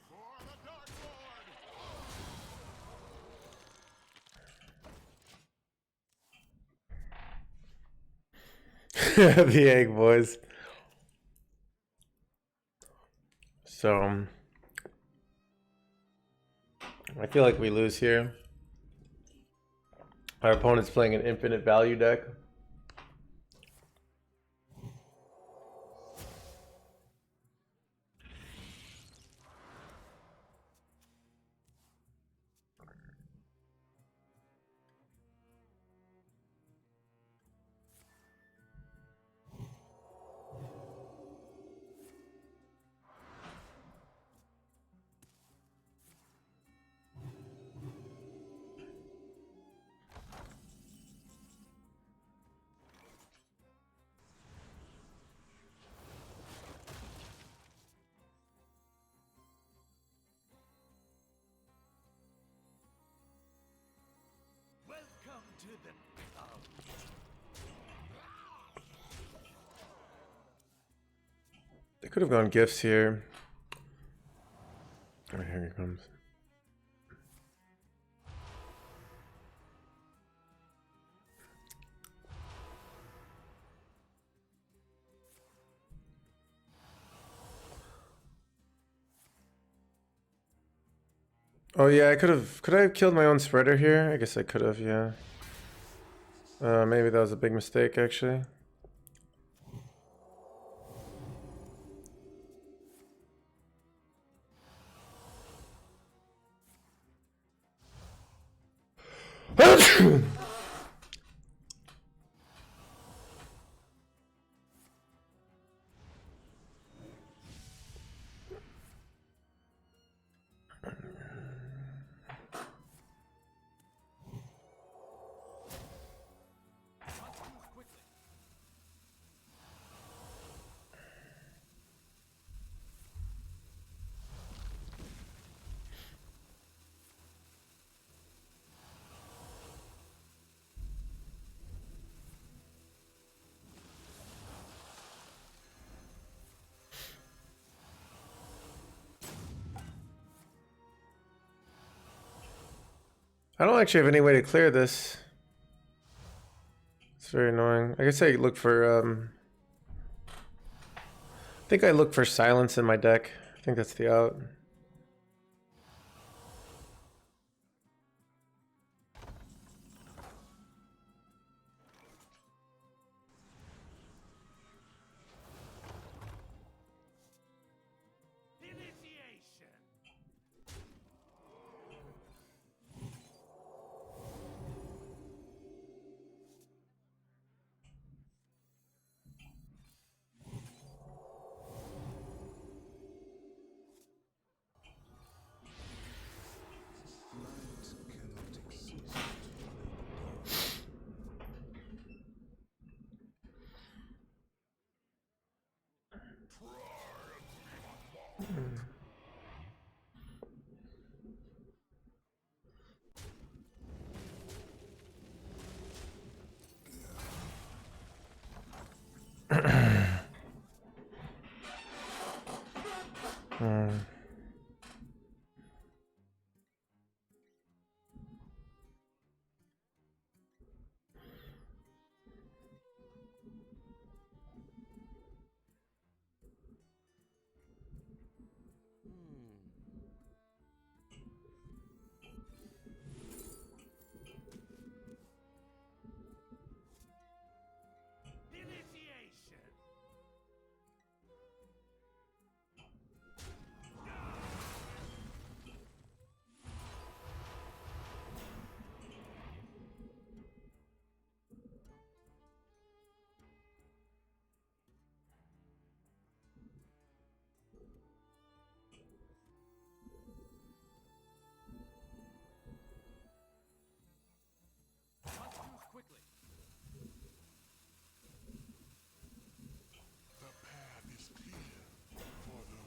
For the Dark Lord. The egg boys. So I feel like we lose here. Our opponent's playing an infinite value deck. Welcome to the cult. They could have gone gifts here. Oh, here he comes. Oh yeah, I could have. Could I have killed my own spreader here? I guess I could have. Yeah. Maybe that was a big mistake, actually. I don't actually have any way to clear this. It's very annoying. I guess I look for I think I look for silence in my deck. I think that's the out. Initiation. Initiation. The path is clear for the worthy.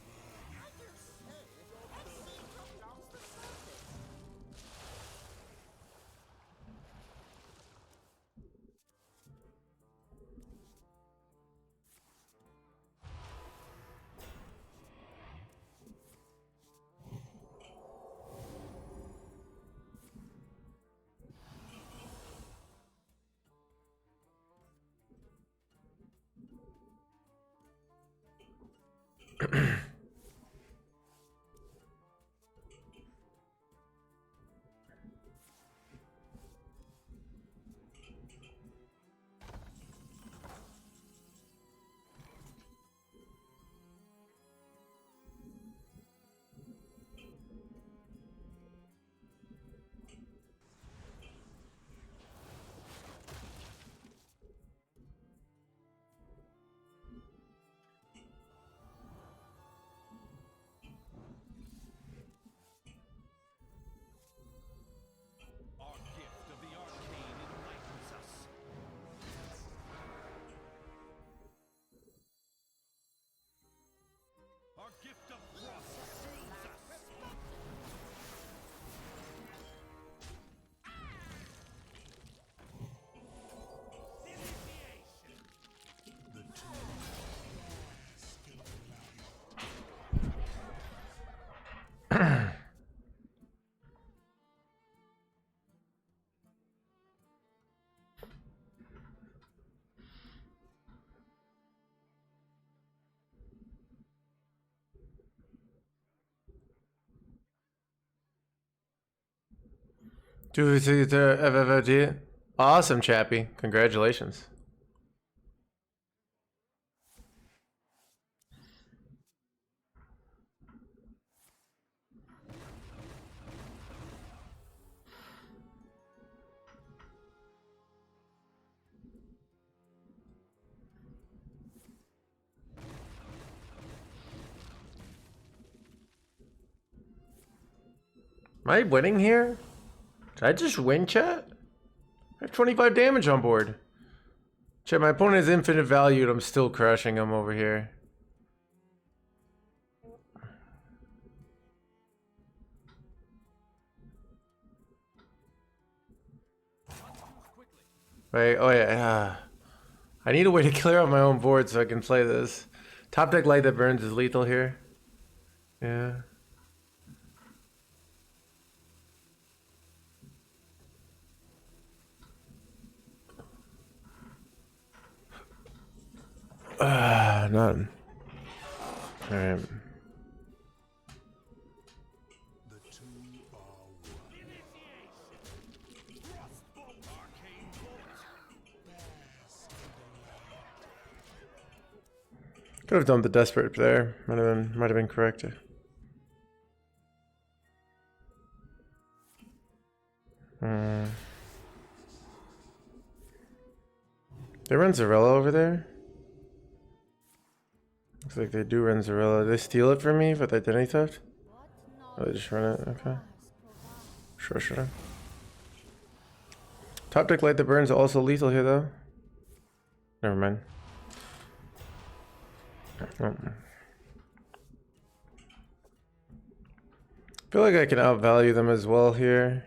Do we see the VOD? Awesome, Chappie. Congratulations. Am I winning here? Did I just win, chat? I have 25 damage on board. Chat, my opponent is infinite value and I'm still crushing him over here. Wait, oh yeah. I need a way to clear out my own board so I can play this. Top deck Light That Burns is lethal here. Yeah. None. Alright. The two are one. Arcane Could have done the desperate there. Might have been correct. They run Zarella over there. Looks like they do run Zarella. They steal it from me with identity theft? Oh, they just run it? Okay. Sure. Top deck Light That Burns also lethal here though. Never mind. Oh. Feel like I can outvalue them as well here.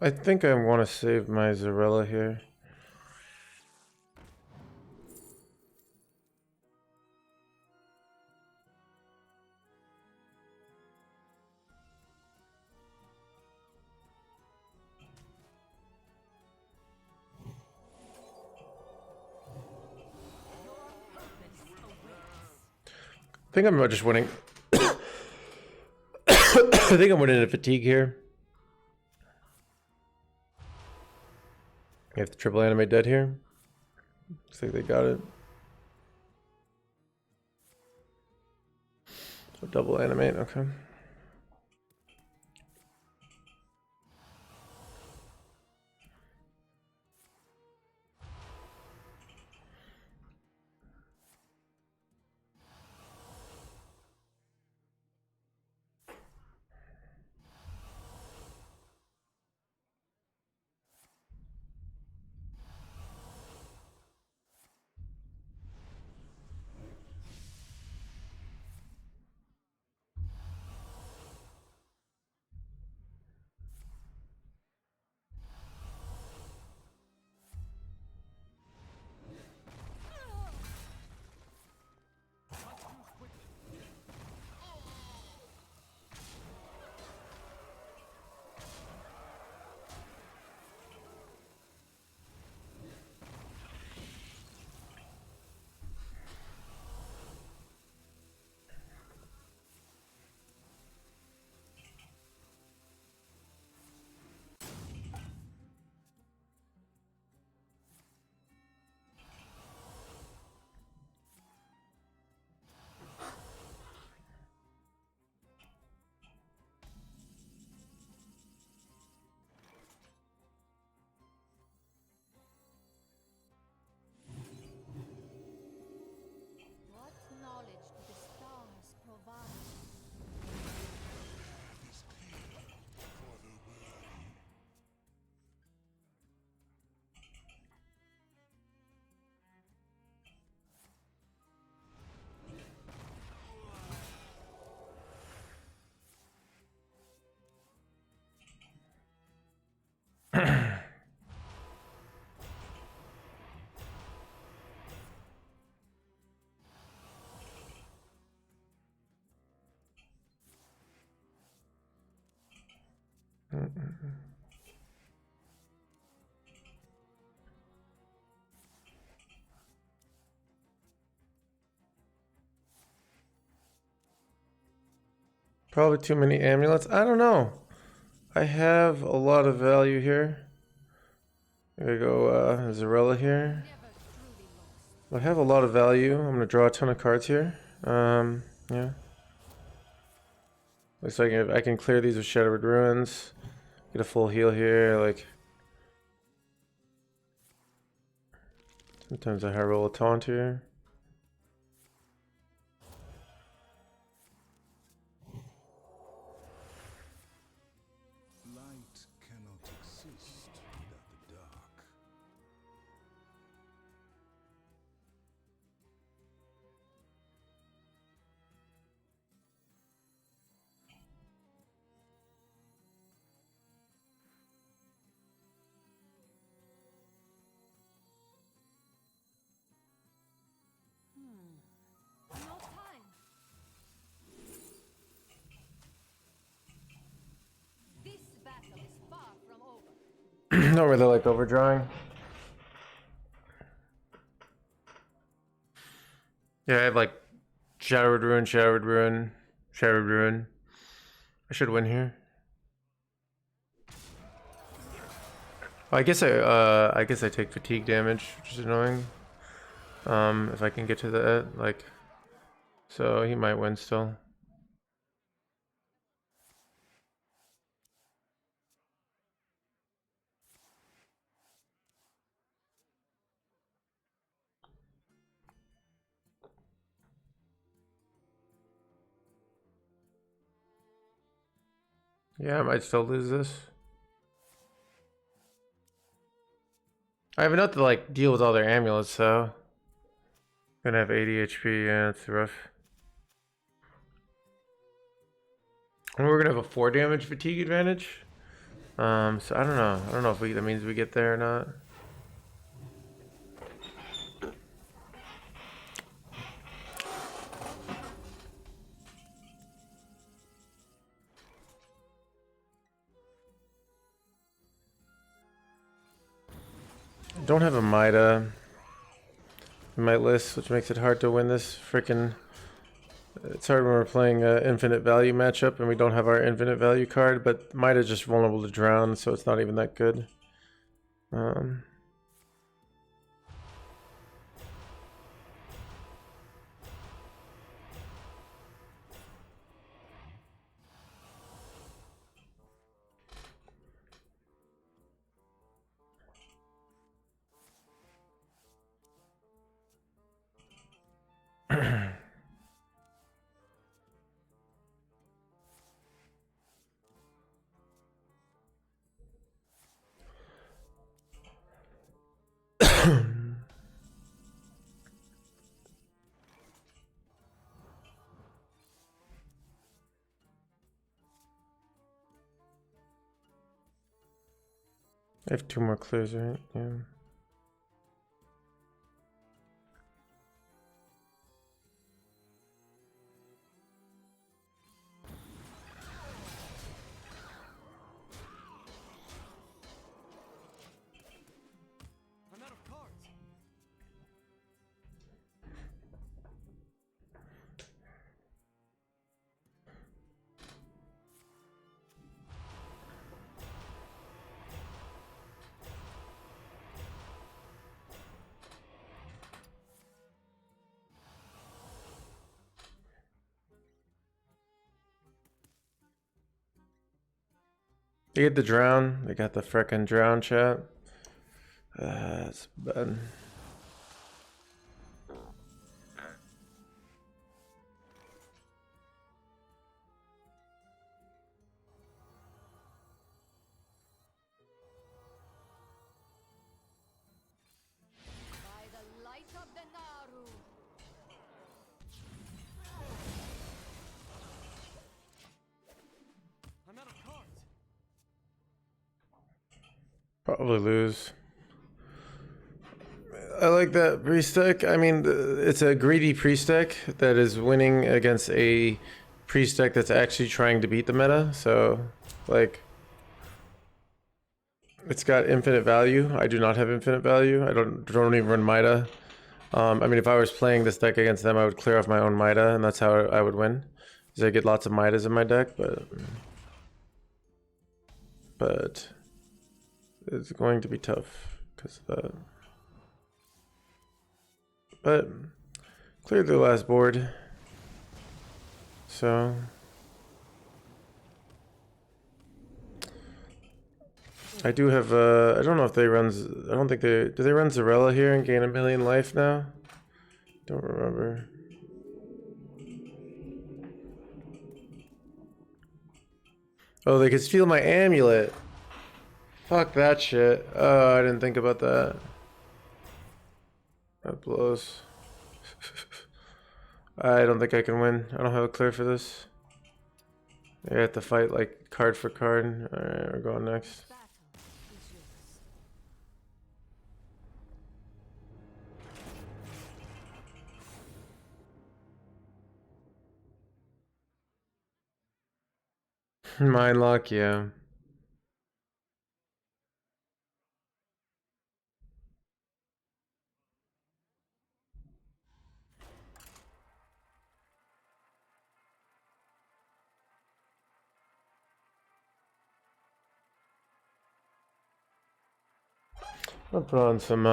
I think I want to save my Zarella here. I think I'm just winning. I think I'm winning a fatigue here. You have to triple animate dead here. Looks like they got it. So double animate, okay. What knowledge do the stars provide? Is clear for the worthy. Probably too many amulets. I don't know. I have a lot of value here. There we go, Zarella here. Never truly lost. I have a lot of value. I'm gonna draw a ton of cards here. Yeah. Looks like I can clear these with Shattered Ruins. Get a full heal here. Like sometimes I high roll a taunt here. Light cannot exist without the dark. No time. This battle is far from over. Not really like overdrawing. Yeah, I have like Shattered Ruin, Shattered Ruin, Shattered Ruin. I should win here. I guess I take fatigue damage, which is annoying. If I can get to that, like, so he might win still. Yeah, I might still lose this. I have enough to like deal with all their amulets, so gonna have 80 HP. Yeah, it's rough. And we're gonna have a 4 damage fatigue advantage. So I don't know. I don't know if that means we get there or not. Don't have a Mida in my list, which makes it hard to win this freaking. It's hard when we're playing an infinite value matchup and we don't have our infinite value card, but Mida's just vulnerable to drown, so it's not even that good. I have 2 more clears, right? Yeah. I'm out of cards. They get the drown. They got the frickin' drown chat. It's bad. By the light of the Naru. I'm out of cards. Probably lose. I like that priest deck. I mean, it's a greedy priest deck that is winning against a priest deck that's actually trying to beat the meta. So, like, It's got infinite value. I do not have infinite value. I don't even run Mida. I mean, if I was playing this deck against them, I would clear off my own Mida, and that's how I would win. Because I get lots of Midas in my deck, but it's going to be tough because of that. But cleared the last board, so I do have. I don't know if they runs. I don't think they do. They run Zarella here and gain 1,000,000 life now. Don't remember. Oh, they could steal my amulet. Fuck that shit. Oh, I didn't think about that. That blows. I don't think I can win. I don't have a clear for this. I have to fight like card for card. Alright, we're going next. Battle is yours. Mind lock, yeah. I'll put on some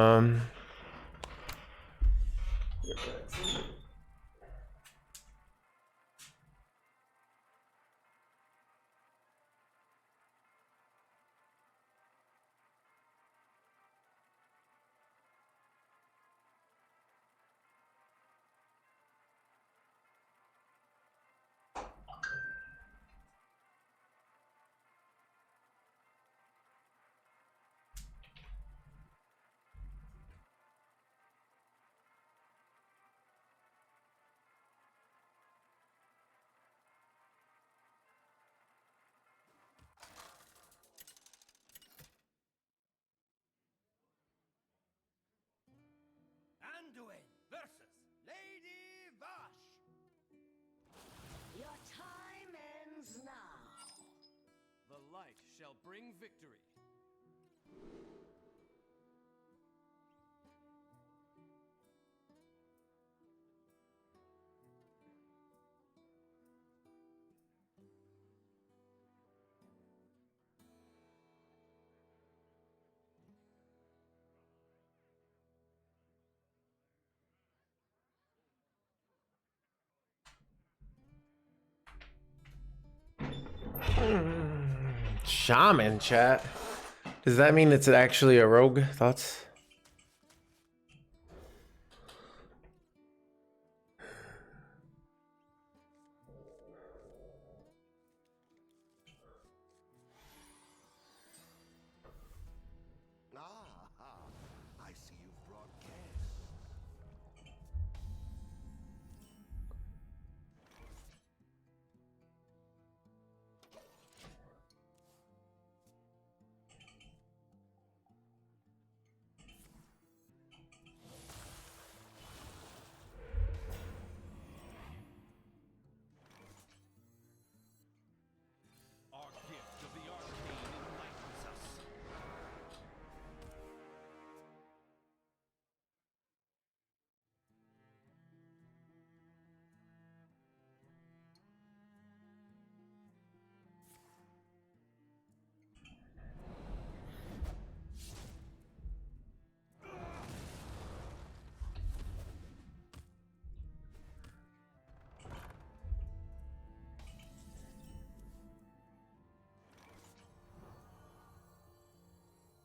Anduin versus Lady Vash. Your time ends now. The light shall bring victory. shaman chat. Does that mean it's actually a rogue? Thoughts? I see you've brought guests. Our gift of the arcane enlightens us.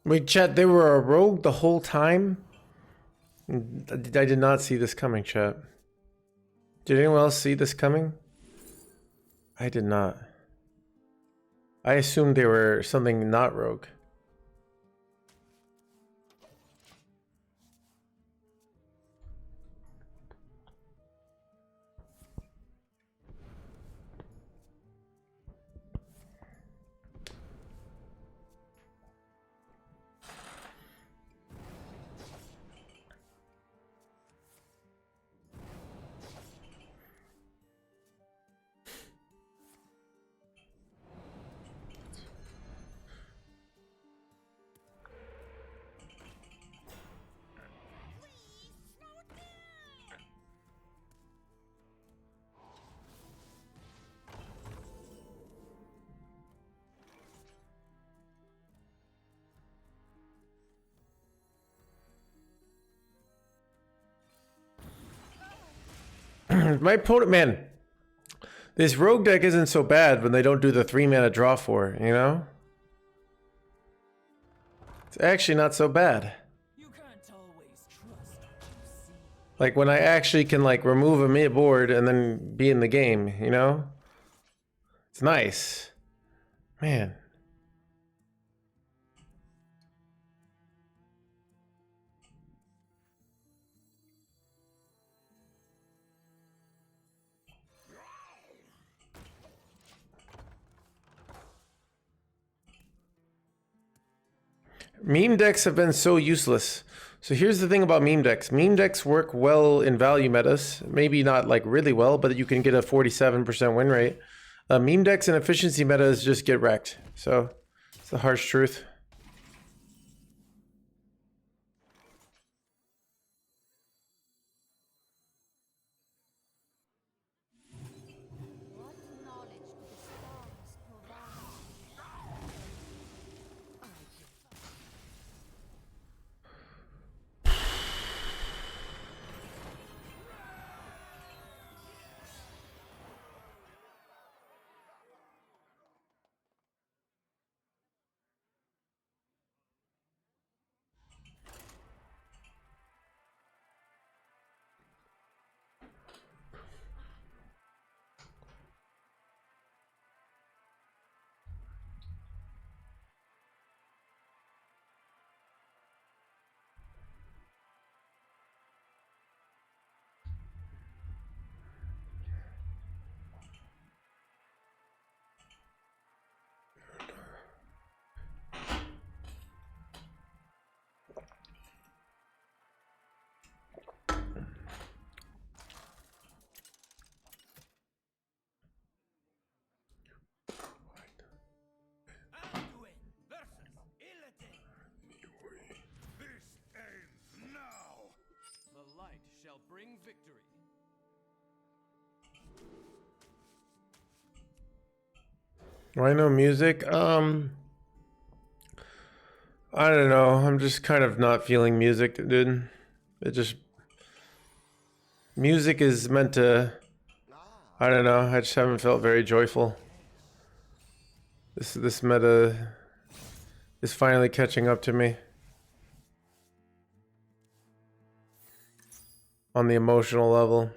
Wait, chat, they were a rogue the whole time? I did not see this coming, chat. Did anyone else see this coming? I did not. I assumed they were something not rogue. My opponent, man, this rogue deck isn't so bad when they don't do the 3-mana draw for, you know? It's actually not so bad. You can't always trust what you see. Like when I actually can like remove a mid board and then be in the game, you know? It's nice. Man. Meme decks have been so useless. So here's the thing about meme decks. Meme decks work well in value metas. Maybe not like really well, but you can get a 47% win rate. Meme decks and efficiency metas just get wrecked. So it's the harsh truth. What knowledge do the stars provide? Anduin versus Illidan. This ends now. The light shall bring victory. Why no music? I don't know. I'm just kind of not feeling music, dude. It just music is meant to, I don't know. I just haven't felt very joyful. This meta is finally catching up to me on the emotional level.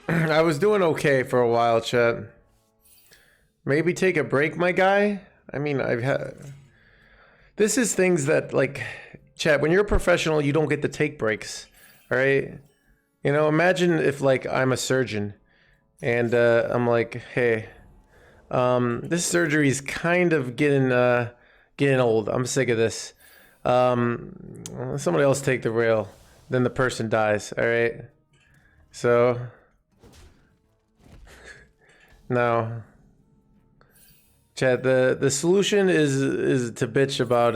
I was doing okay for a while, chat. Maybe take a break, my guy. I mean, I've had. This is things that, like, chat, when you're a professional, you don't get to take breaks. All right? You know, imagine if, like, I'm a surgeon and I'm like, hey, this surgery is kind of getting old. I'm sick of this. Somebody else take the rail. Then the person dies. All right? So. No. Chat, the solution is to bitch about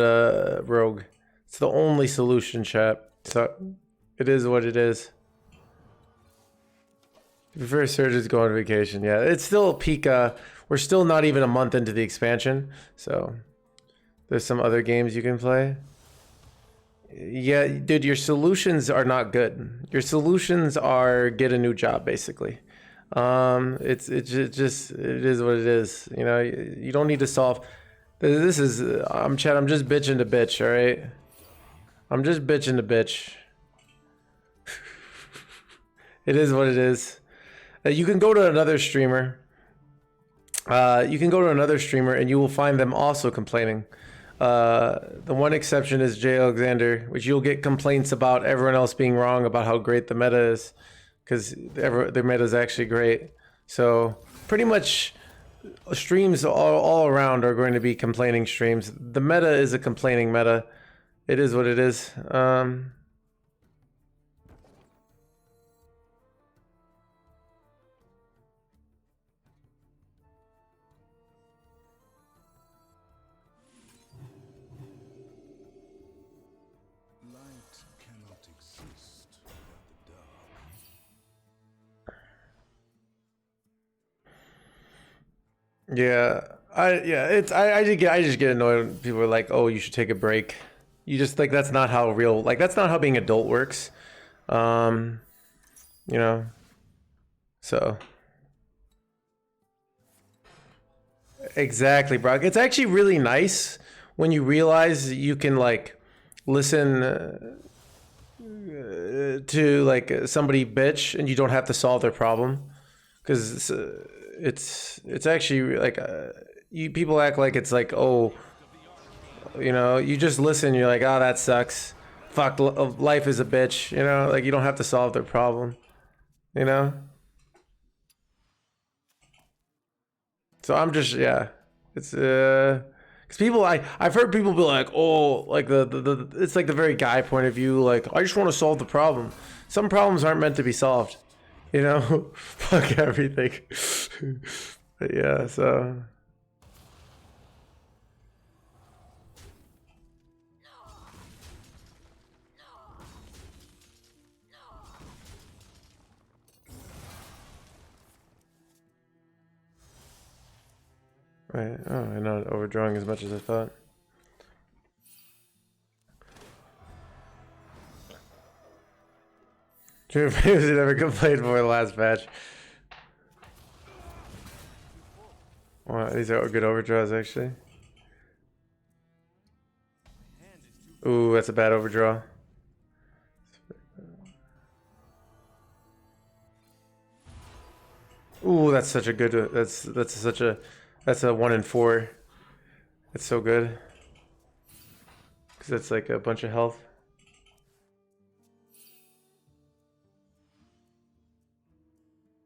Rogue. It's the only solution, chat. So it is what it is. Prefer surgeons go on vacation. Yeah, it's still peak. We're still not even a month into the expansion, so there's some other games you can play. Yeah, dude, your solutions are not good. Your solutions are get a new job, basically. It is what it is. You know, you don't need to solve. This is I'm Chad. I'm just bitching to bitch. All right. I'm just bitching to bitch. It is what it is. You can go to another streamer. You can go to another streamer and you will find them also complaining. The one exception is Jay Alexander, which you'll get complaints about everyone else being wrong about how great the meta is. Because the meta is actually great. So pretty much streams all around are going to be complaining streams. The meta is a complaining meta. It is what it is. Light cannot exist without the dark. Yeah, I just get annoyed when people are like, oh, you should take a break. You just like that's not how that's not how being adult works. You know. So exactly, Brock. It's actually really nice when you realize you can like listen to like somebody bitch and you don't have to solve their problem, because it's actually like you people act like it's like, oh, you know, you just listen, you're like, oh, that sucks, fuck, life is a bitch, you know, like you don't have to solve their problem, you know. So I'm just, yeah, it's because people, I've heard people be like, oh, like the it's like the very guy point of view, like I just want to solve the problem. Some problems aren't meant to be solved, you know. Fuck everything. But yeah, so. Right. Oh, I'm not overdrawing as much as I thought. Drew Payne never complained before the last patch. Wow, these are good overdraws, actually. Ooh, that's a bad overdraw. Ooh, that's such a good. That's a 1 in 4. It's so good. Because that's like a bunch of health.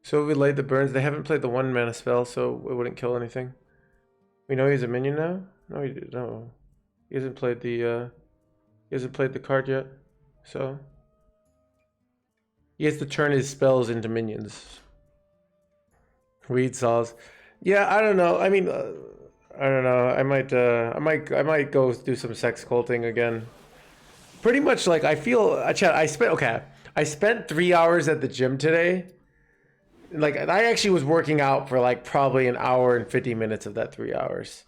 So we laid the burns. They haven't played the 1 mana spell, so it wouldn't kill anything. We know he's a minion now? No, he did. No. He hasn't played the card yet. So he has to turn his spells into minions. Weed saws. Yeah, I don't know. I mean, I don't know. I might go do some sex culting again. Pretty much like I feel. I spent 3 hours at the gym today. Like I actually was working out for like probably an hour and 50 minutes of that 3 hours,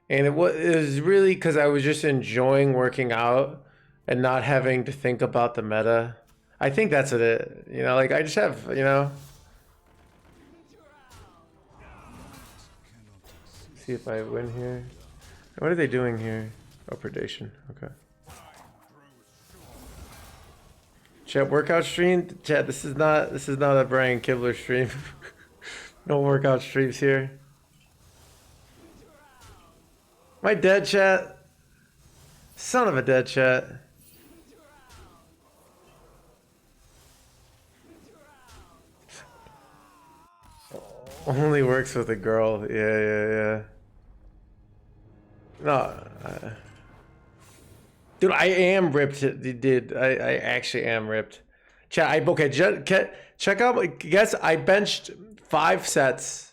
and it was really because I was just enjoying working out and not having to think about the meta. I think that's it. You know, like I just have, you know. See if I win here. What are they doing here? Oh, predation. Okay. Chat, workout stream. Chat, this is not a Brian Kibler stream. No workout streams here. Am I dead, chat? Son of a dead, chat. Only works with a girl. Yeah. No. Dude, I am ripped, dude. I actually am ripped. Chat, check out, guess I benched 5 sets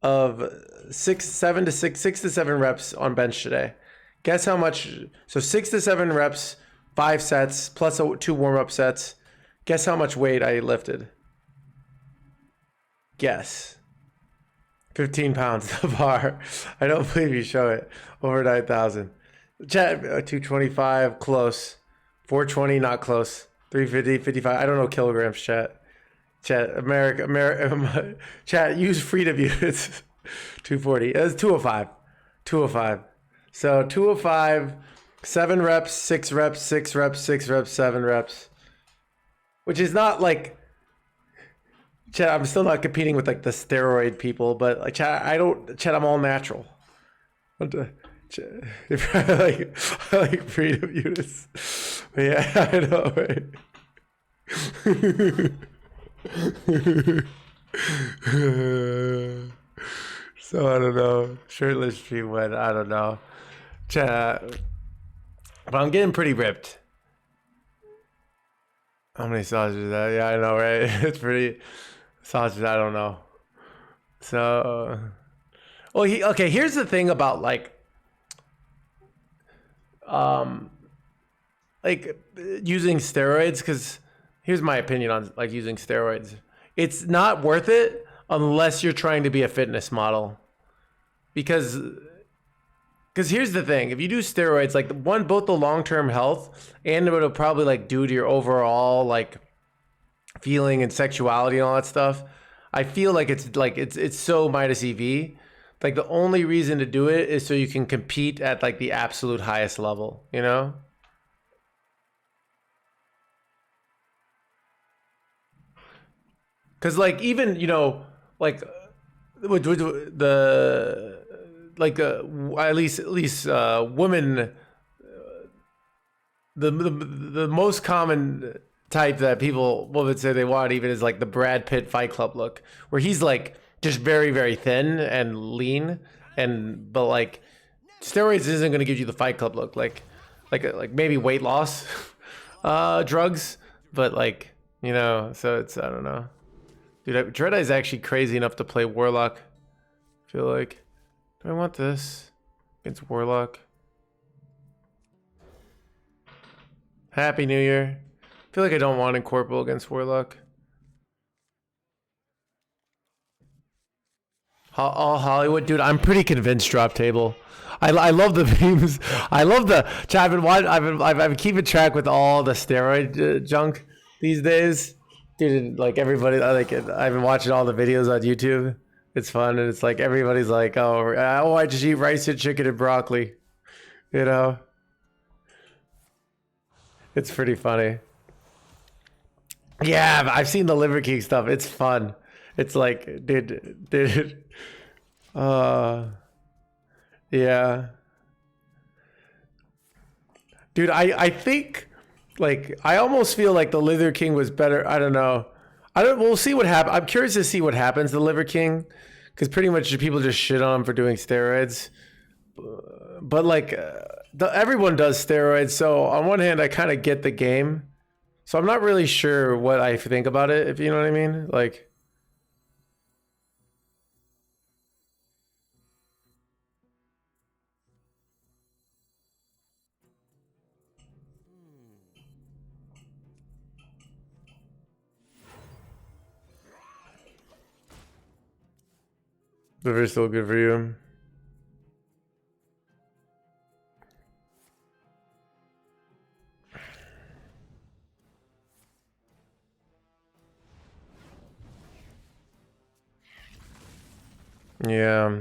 of 6 to 7 reps on bench today. Guess how much, so 6 to 7 reps, 5 sets, plus 2 warm-up sets. Guess how much weight I lifted? Guess. 15 pounds, the bar. I don't believe you show it. Over 9,000. Chat, 225, close. 420, not close. 350, 55. I don't know kilograms, chat. Chat, America, chat, use freedom units. 240. It was 205. 205. So 205, 7 reps, 6 reps, 6 reps, 6 reps, 7 reps. Which is not like, chat, I'm still not competing with like the steroid people, but like chat, I'm all natural. I like freedom units. But yeah, I know, right? So I don't know. Shirtless stream went, I don't know. Chat. But I'm getting pretty ripped. How many sausages is that? Yeah, I know, right? It's pretty sausages, I don't know. So okay, here's the thing about like using steroids, because here's my opinion on like using steroids. It's not worth it unless you're trying to be a fitness model. because here's the thing: if you do steroids, like both the long-term health and what it'll probably like do to your overall like feeling and sexuality and all that stuff, I feel like it's so minus EV. Like the only reason to do it is so you can compete at like the absolute highest level, you know? Cause like even, you know, like the like at least women, the most common type that people would say they want even is like the Brad Pitt Fight Club look, where he's like just very, very thin and lean, but like steroids isn't going to give you the Fight Club look, like maybe weight loss drugs, but like, you know, so it's, I don't know, dude. Dread Eye's actually crazy enough to play Warlock. I feel like, do I want this against Warlock? Happy New Year. I feel like I don't want Incorporeal against Warlock. All Hollywood, dude. I'm pretty convinced drop table. I love the memes. I love the chat. I've been keeping track with all the steroid junk these days, dude. Like everybody, I've been watching all the videos on YouTube. It's fun, and it's like everybody's like, oh, I just eat rice and chicken and broccoli, you know. It's pretty funny. Yeah, I've seen the Liver King stuff. It's fun. It's like, dude. Yeah. Dude, I think, like, I almost feel like the Liver King was better. I don't know. We'll see what happens. I'm curious to see what happens to the Liver King, because pretty much people just shit on him for doing steroids. But like, everyone does steroids. So on one hand, I kind of get the game. So I'm not really sure what I think about it, if you know what I mean. Like, liver's still good for you. Yeah.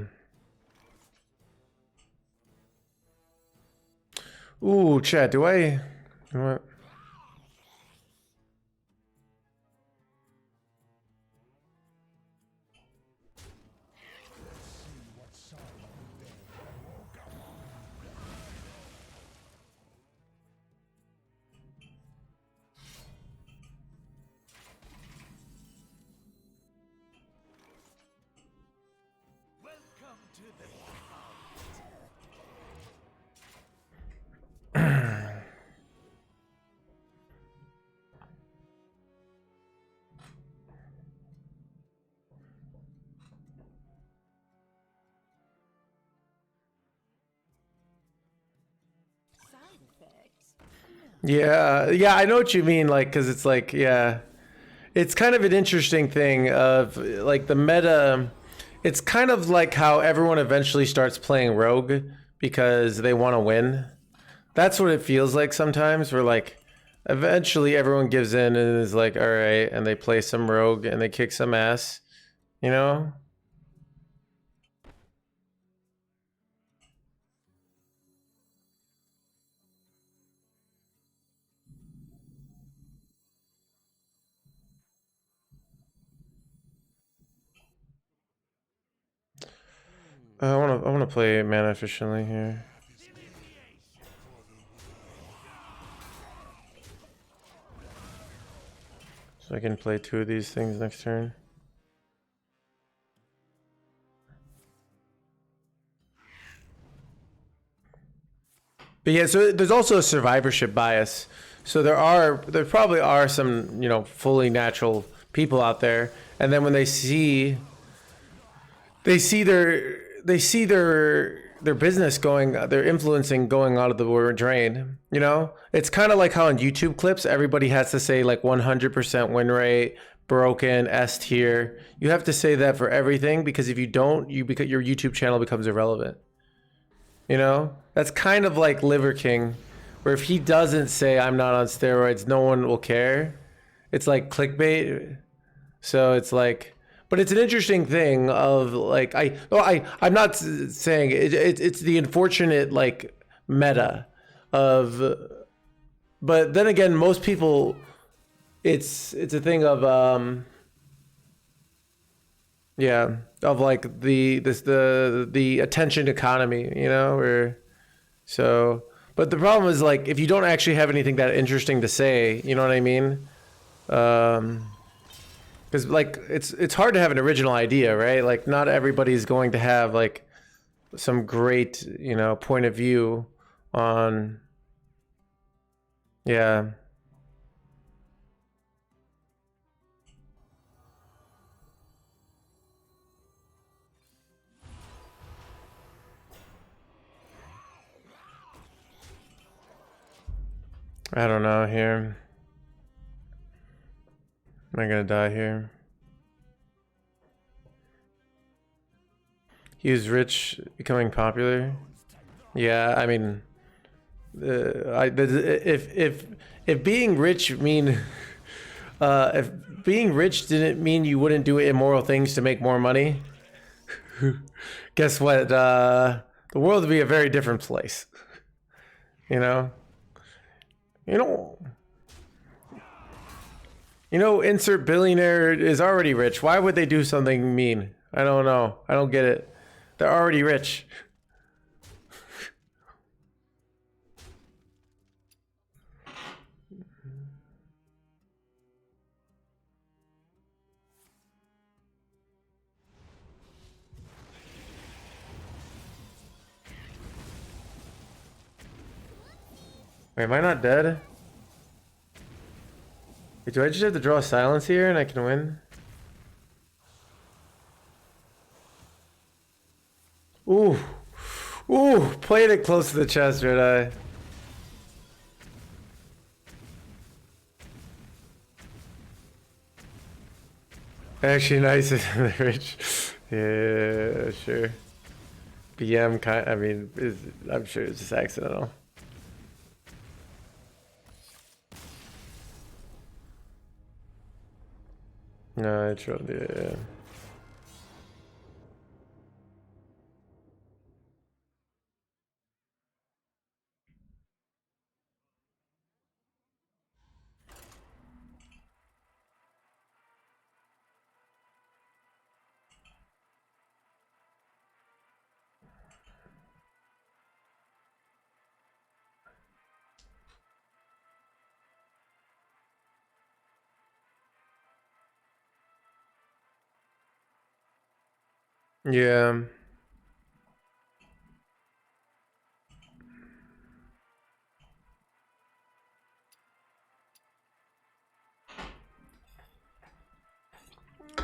Ooh, chat, do I? You know what? Welcome to the Side effects. Yeah, I know what you mean. Like, because it's like, yeah, it's kind of an interesting thing of like the meta. It's kind of like how everyone eventually starts playing Rogue because they want to win. That's what it feels like sometimes. Where like eventually everyone gives in and is like, all right, and they play some Rogue and they kick some ass, you know? I wanna play mana efficiently here. So I can play 2 of these things next turn. But yeah, so there's also a survivorship bias. So there probably are some, you know, fully natural people out there, and then when they see their business going, their influencing going out of the drain. You know, it's kind of like how on YouTube clips everybody has to say like 100% win rate, broken, S tier. You have to say that for everything, because if you don't, your YouTube channel becomes irrelevant. You know? That's kind of like Liver King, where if he doesn't say I'm not on steroids, no one will care. It's like clickbait. So it's like, but it's an interesting thing of like, I'm not saying it's the unfortunate like meta of, but then again, most people, it's a thing of yeah, of like the attention economy, you know, or so. But the problem is like if you don't actually have anything that interesting to say, you know what I mean? Because like it's hard to have an original idea, right? Like not everybody's going to have like some great, you know, point of view on, yeah. I don't know here. Am I gonna die here? He was rich, becoming popular. Yeah, I mean, if being rich mean, if being rich didn't mean you wouldn't do immoral things to make more money, guess what? The world would be a very different place. You know. You know, insert billionaire is already rich. Why would they do something mean? I don't know. I don't get it. They're already rich. Wait, am I not dead? Wait, do I just have to draw a silence here and I can win? Ooh. Ooh, played it close to the chest, right? Actually, nice and rich. Yeah, sure. BM kind. I mean, I'm sure it's just accidental. No, I tried. Yeah. Yeah.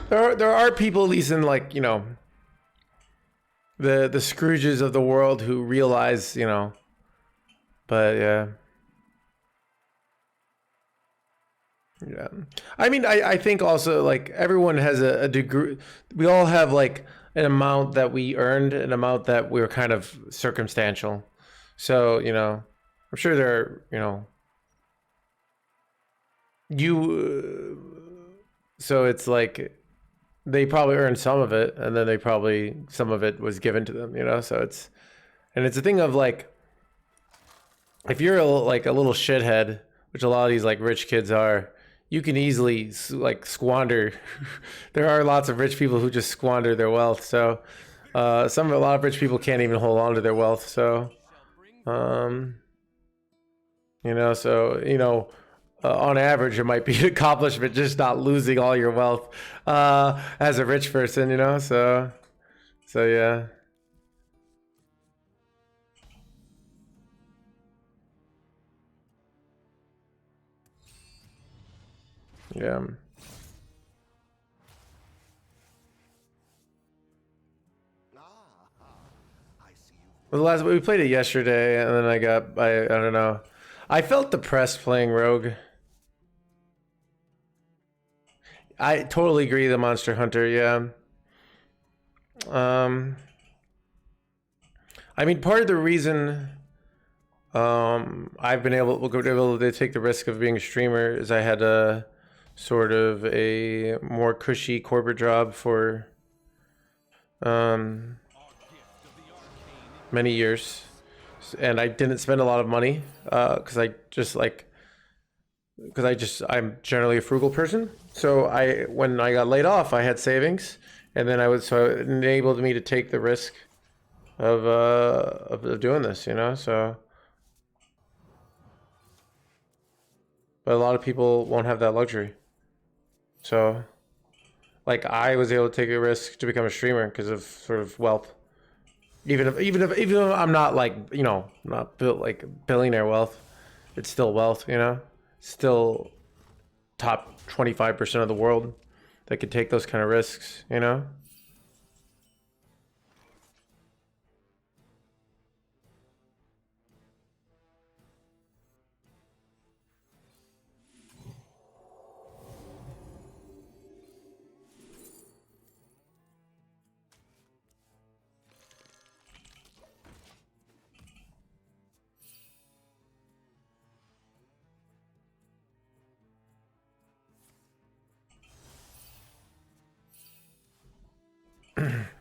There are people, at least in like, you know, the Scrooges of the world who realize, you know, but yeah. Yeah. I mean, I think also like everyone has a degree. We all have like an amount that we earned, an amount that we were kind of circumstantial. So, you know, I'm sure there are, you know, so it's like they probably earned some of it and then they probably, some of it was given to them, you know? So it's, and it's a thing of like, if you're like a little shithead, which a lot of these like rich kids are, you can easily like squander. There are lots of rich people who just squander their wealth. So a lot of rich people can't even hold on to their wealth. So, you know, so, you know, on average, it might be an accomplishment just not losing all your wealth as a rich person, you know? So yeah. Yeah. Well, we played it yesterday, and then I don't know. I felt depressed playing Rogue. I totally agree. The Monster Hunter, yeah. I mean, part of the reason I've been able to take the risk of being a streamer is I had a sort of a more cushy corporate job for many years, and I didn't spend a lot of money because I'm generally a frugal person. So when I got laid off, I had savings, and then it enabled me to take the risk of doing this, you know. So, but a lot of people won't have that luxury. So, like, I was able to take a risk to become a streamer because of sort of wealth. Even if I'm not like, you know, not built like billionaire wealth, it's still wealth, you know. Still top 25% of the world that could take those kind of risks, you know.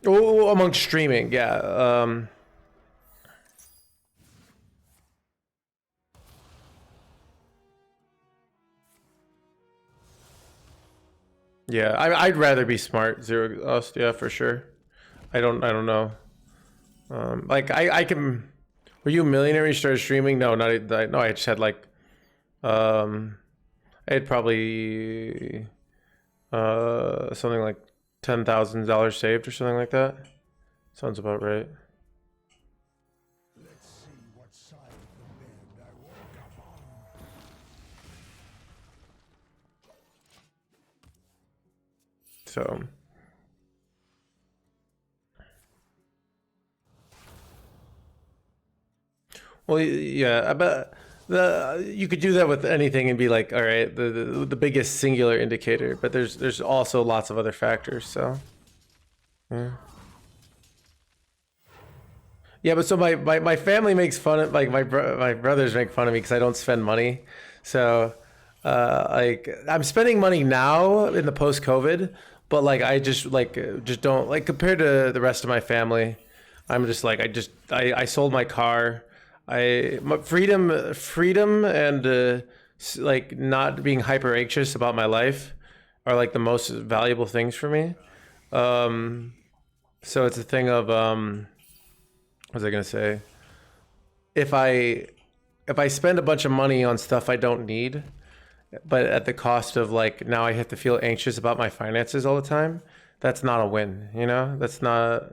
Oh, among streaming, yeah. Yeah, I'd rather be smart, zero exhaust, yeah, for sure. I don't know. Like I can. Were you a millionaire when you started streaming? No, no. I just had like, I had probably something like $10,000 saved or something like that. Sounds about right. Let's see what side of the bed I walk upon. So. Well, yeah, but you could do that with anything and be like, all right, the biggest singular indicator, but there's also lots of other factors. So, yeah. Yeah, but so my family makes fun of like my brothers make fun of me because I don't spend money. So, like I'm spending money now in the post COVID, but like I just don't like compared to the rest of my family. I'm just like I sold my car. My freedom and like not being hyper anxious about my life are like the most valuable things for me. So it's a thing of what was I gonna say? If I spend a bunch of money on stuff I don't need, but at the cost of like now I have to feel anxious about my finances all the time, that's not a win, you know? That's not.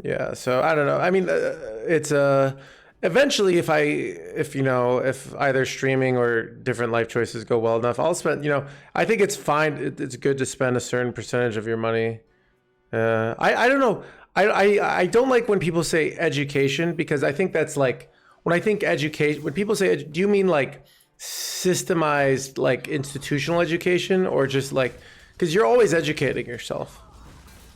Yeah, so I don't know. I mean, it's eventually if either streaming or different life choices go well enough, I'll spend. I think it's fine. It's good to spend a certain percentage of your money. I don't know. I don't like when people say education because I think that's like when I think education. When people say, do you mean like systemized like institutional education or just like because you're always educating yourself.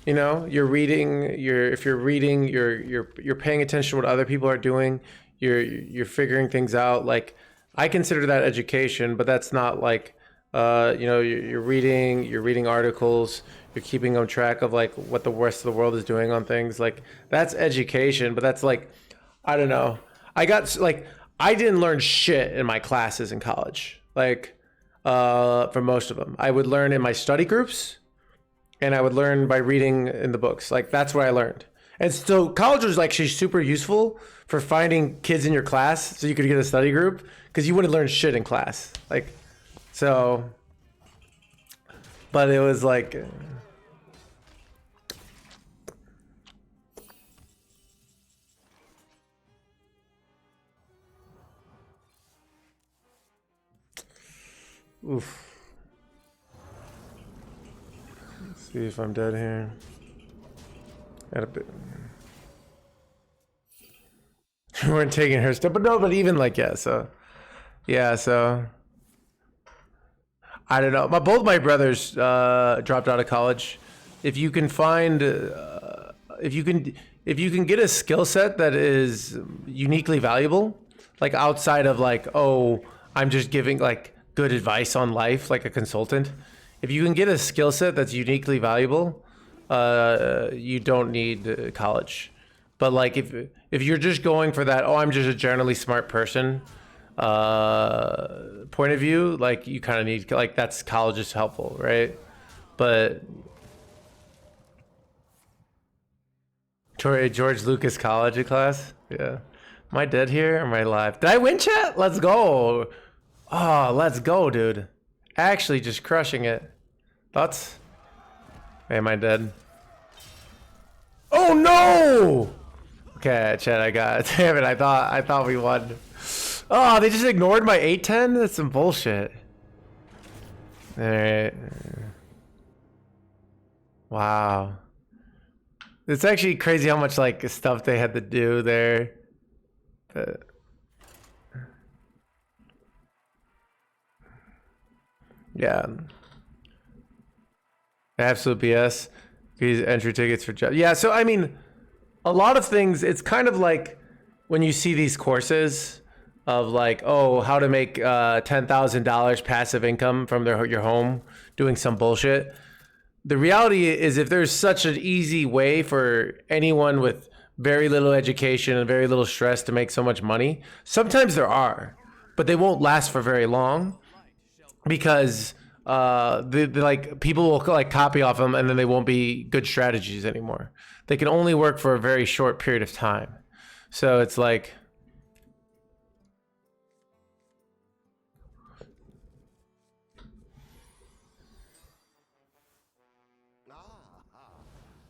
You're reading. If you're reading, you're paying attention to what other people are doing. You're figuring things out. Like I consider that education, but that's not like you're reading articles. You're keeping on track of like what the rest of the world is doing on things. Like that's education, but that's like I don't know. I didn't learn shit in my classes in college. Like for most of them, I would learn in my study groups and I would learn by reading in the books. Like that's what I learned. And so college was actually super useful for finding kids in your class so you could get a study group because you wouldn't learn shit in class. Like so but it was like oof. Let's see if I'm dead here. At a bit. weren't taking her stuff, but no, but even like so I don't know. Both my brothers dropped out of college. If you can find, if you can get a skill set that is uniquely valuable, like outside of like, oh, I'm just giving like good advice on life, like a consultant. If you can get a skill set that's uniquely valuable, you don't need college. But like if you're just going for that, oh, I'm just a generally smart person point of view, like you kind of need, like that's college is helpful, right? But George Lucas College class, yeah. Am I dead here? Or am I live? Did I win, chat? Let's go. Oh, let's go, dude. Actually, just crushing it. Thoughts? Am I dead? Oh no! Okay, chat, I got it. Damn it, I thought we won. Oh, they just ignored my 8-10? That's some bullshit. Alright. Wow. It's actually crazy how much like stuff they had to do there. Yeah. Absolute BS. These entry tickets for jobs. Yeah, so I mean, a lot of things, it's kind of like when you see these courses of like, oh, how to make $10,000 passive income from your home doing some bullshit. The reality is if there's such an easy way for anyone with very little education and very little stress to make so much money, sometimes there are, but they won't last for very long because like people will like copy off them and then they won't be good strategies anymore. They can only work for a very short period of time. So it's like,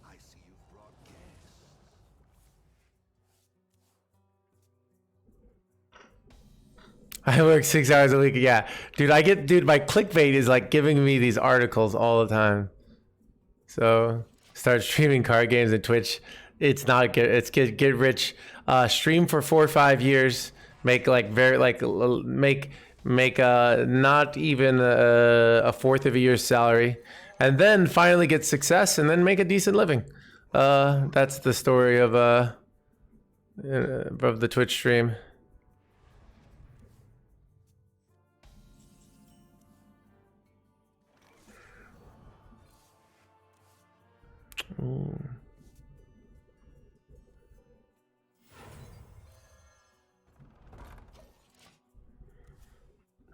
I see you've brought guests. I work 6 hours a week. Yeah, dude, my clickbait is like giving me these articles all the time. So start streaming card games and Twitch. It's not good. It's get rich. Stream for 4 or 5 years. Make like make not even a fourth of a year's salary, and then finally get success and then make a decent living. That's the story of the Twitch stream. Ooh.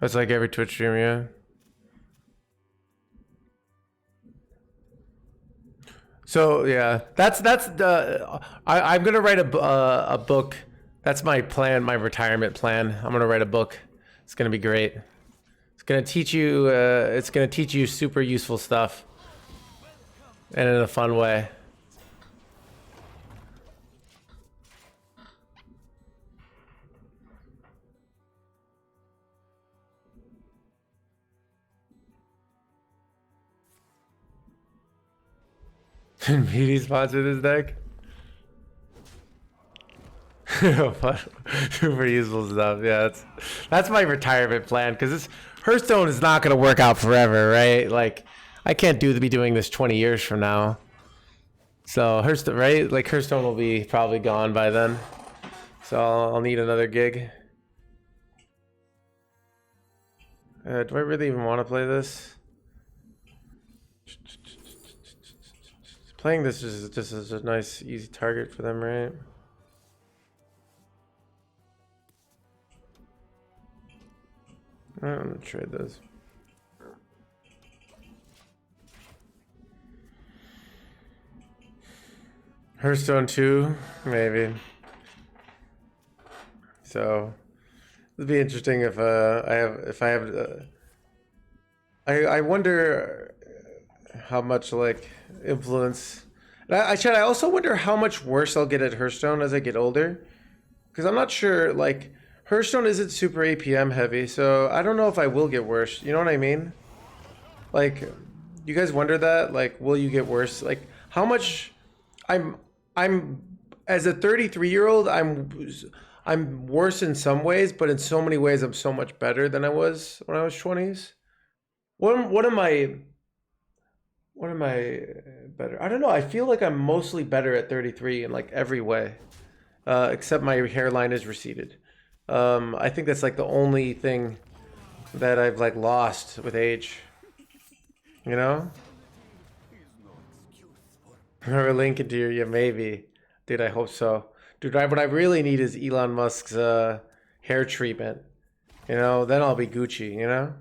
That's like every Twitch stream, yeah. So yeah, that's the I'm gonna write a book. That's my plan, my retirement plan. I'm gonna write a book. It's gonna be great. It's gonna teach you. It's gonna teach you super useful stuff, and in a fun way. BD sponsored this deck. Super useful stuff. Yeah, that's my retirement plan because Hearthstone is not gonna work out forever, right? Like, I can't be doing this 20 years from now. So Hearthstone, right? Like Hearthstone will be probably gone by then. So I'll need another gig. Do I really even want to play this? Playing this is just as a nice, easy target for them, right? I'm gonna trade this. Hearthstone 2, maybe. So it'll be interesting if I wonder how much like influence. I also wonder how much worse I'll get at Hearthstone as I get older, because I'm not sure. Like Hearthstone isn't super APM heavy, so I don't know if I will get worse. You know what I mean? Like, you guys wonder that? Like, will you get worse? Like, how much? I'm as a 33-year-old. I'm worse in some ways, but in so many ways I'm so much better than I was when I was 20s. What am I better? I don't know. I feel like I'm mostly better at 33 in like every way, except my hairline is receded. I think that's like the only thing that I've like lost with age. You know? Or link into your, yeah, maybe. Dude, I hope so. Dude, what I really need is Elon Musk's hair treatment. You know, then I'll be Gucci, you know?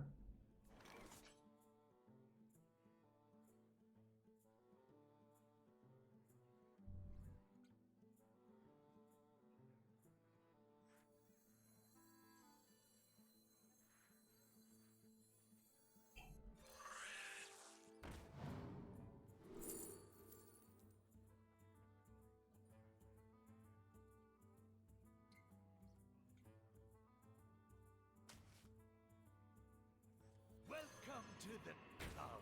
Welcome to the club.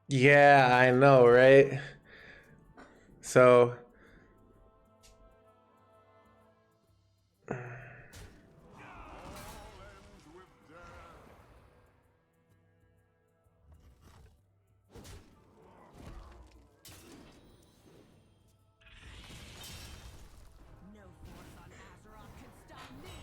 Yeah, I know, right? So, No force on Azeroth can stop me.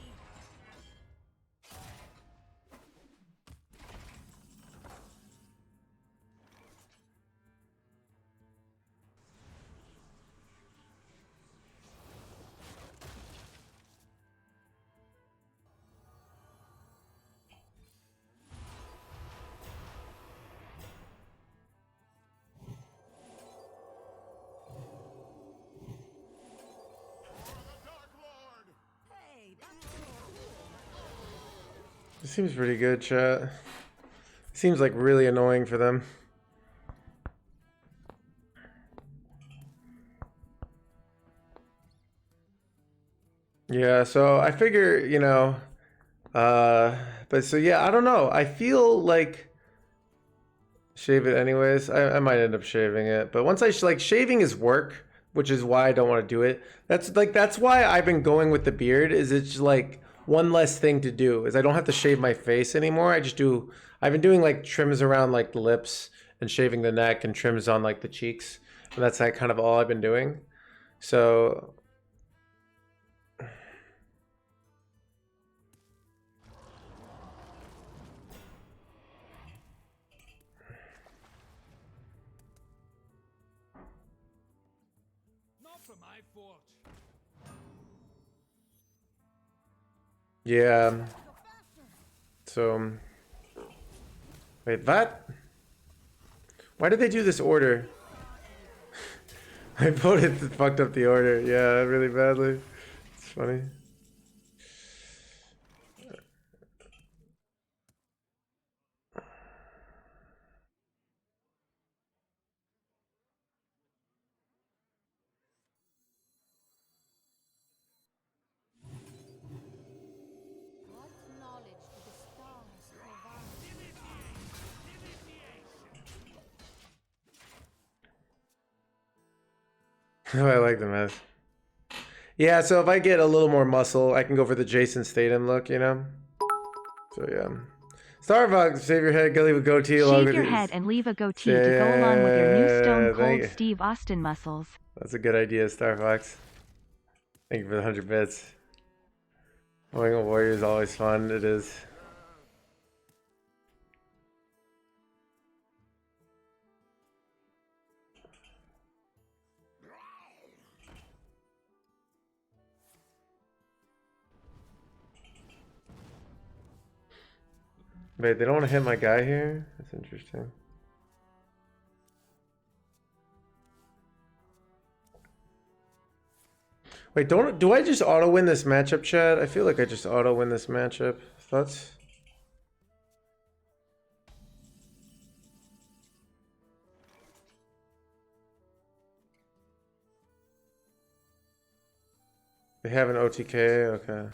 Hey, that's it seems pretty good, chat. Seems like really annoying for them. Yeah, so I figure, you know, but so yeah, I don't know. I feel like shave it anyways. I might end up shaving it, but once I like shaving is work, which is why I don't want to do it. That's why I've been going with the beard. Is it's like one less thing to do. Is I don't have to shave my face anymore. I just do. I've been doing like trims around like the lips and shaving the neck and trims on like the cheeks, and that's like kind of all I've been doing. So Not for my fault. yeah. So wait, what? Why did they do this order? I voted fucked up the order. Yeah, really badly. It's funny. What knowledge do the stars provide? Oh, I like the mess. Yeah, so if I get a little more muscle, I can go for the Jason Statham look, you know? So yeah. Starbucks, shave your head, go leave a goatee along Shave with your it. head and leave a goatee to go along with your new Stone Thank Cold you. Steve Austin muscles. That's a good idea, Starbucks. Thank you for the 100 bits. Going a warrior is always fun. It is. Wait, they don't want to hit my guy here? That's interesting. Wait, do I just auto win this matchup, Chad? I feel like I just auto win this matchup. Thoughts? They have an OTK, okay.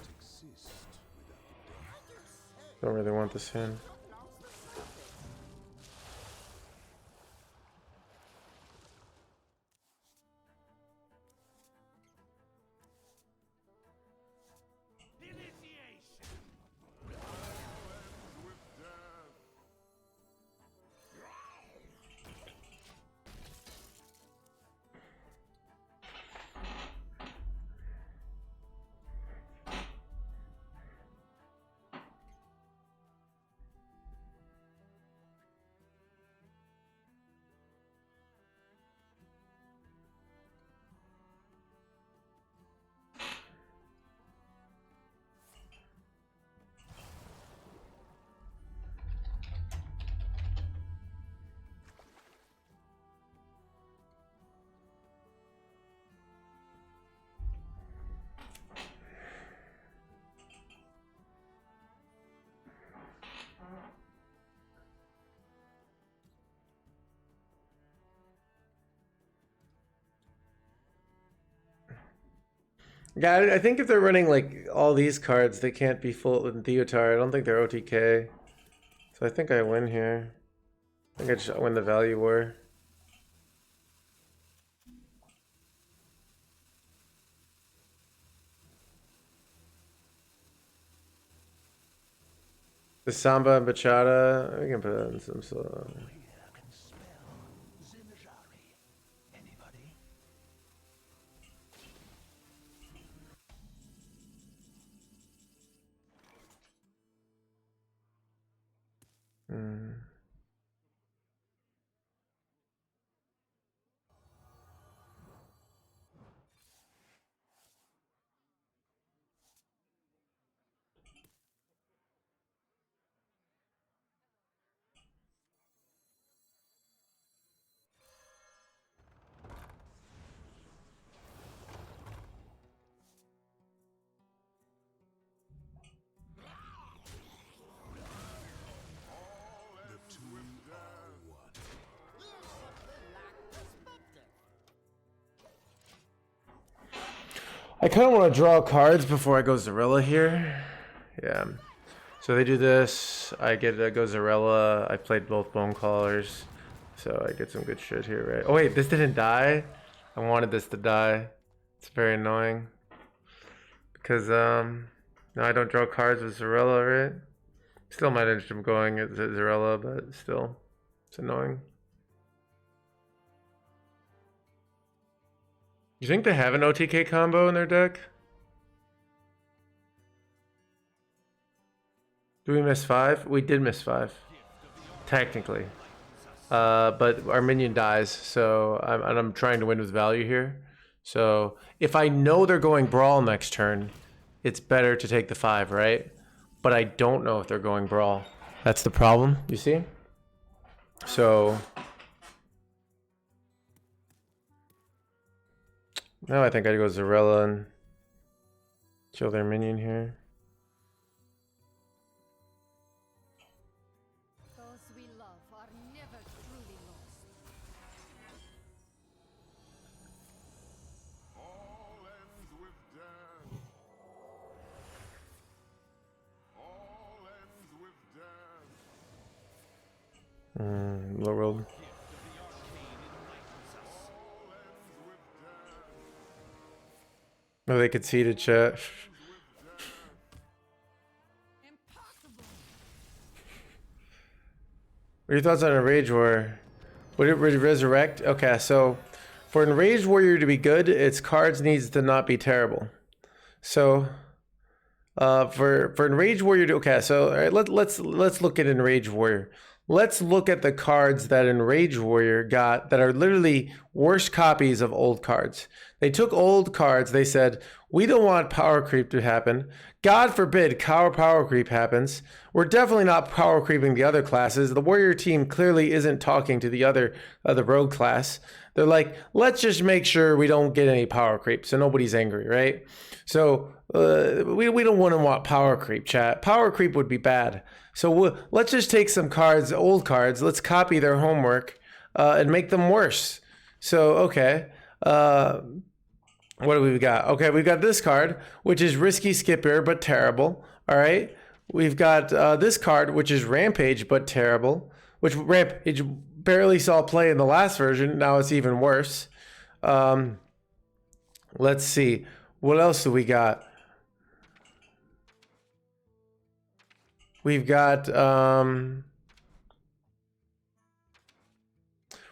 Don't really want this hand. Yeah, I think if they're running like all these cards, they can't be full in Theotar. I don't think they're OTK. So I think I win here. I think I just win the value war. The Samba and Bachata, we can put that in some sort. I kind of want to draw cards before I go Zarella here. Yeah. So they do this. I get a go Zarella. I played both Bone Callers. So I get some good shit here, right? Oh, wait. This didn't die? I wanted this to die. It's very annoying. Because, no, I don't draw cards with Zarella, right? Still might end up going at Zarella, but still. It's annoying. You think they have an OTK combo in their deck? Do we miss 5? We did miss 5. Technically. But our minion dies, so I'm trying to win with value here. So if I know they're going Brawl next turn, it's better to take the 5, right? But I don't know if they're going Brawl. That's the problem, you see? So now I think I'd go Zarella and kill their minion here. Those we love are never truly lost. All ends with death. All ends with death. Low rolled. Oh, they conceded, chat. What are your thoughts on Enrage Warrior? Would it resurrect? Okay, so for Enraged Warrior to be good, its cards needs to not be terrible. So for Enraged Warrior to, okay, so all right, let's look at Enraged Warrior. Let's look at the cards that Enraged Warrior got that are literally worse copies of old cards. They took old cards, they said, we don't want power creep to happen. God forbid power creep happens. We're definitely not power creeping the other classes. The Warrior team clearly isn't talking to the rogue class. They're like, let's just make sure we don't get any power creep so nobody's angry, right? So we don't want power creep, chat. Power creep would be bad. So let's just take some cards, old cards, let's copy their homework and make them worse. So, okay. What do we got? Okay, we've got this card, which is Risky Skipper, but terrible. All right. We've got this card, which is Rampage, but terrible. Which Rampage barely saw play in the last version. Now it's even worse. Let's see. What else do we got? We've got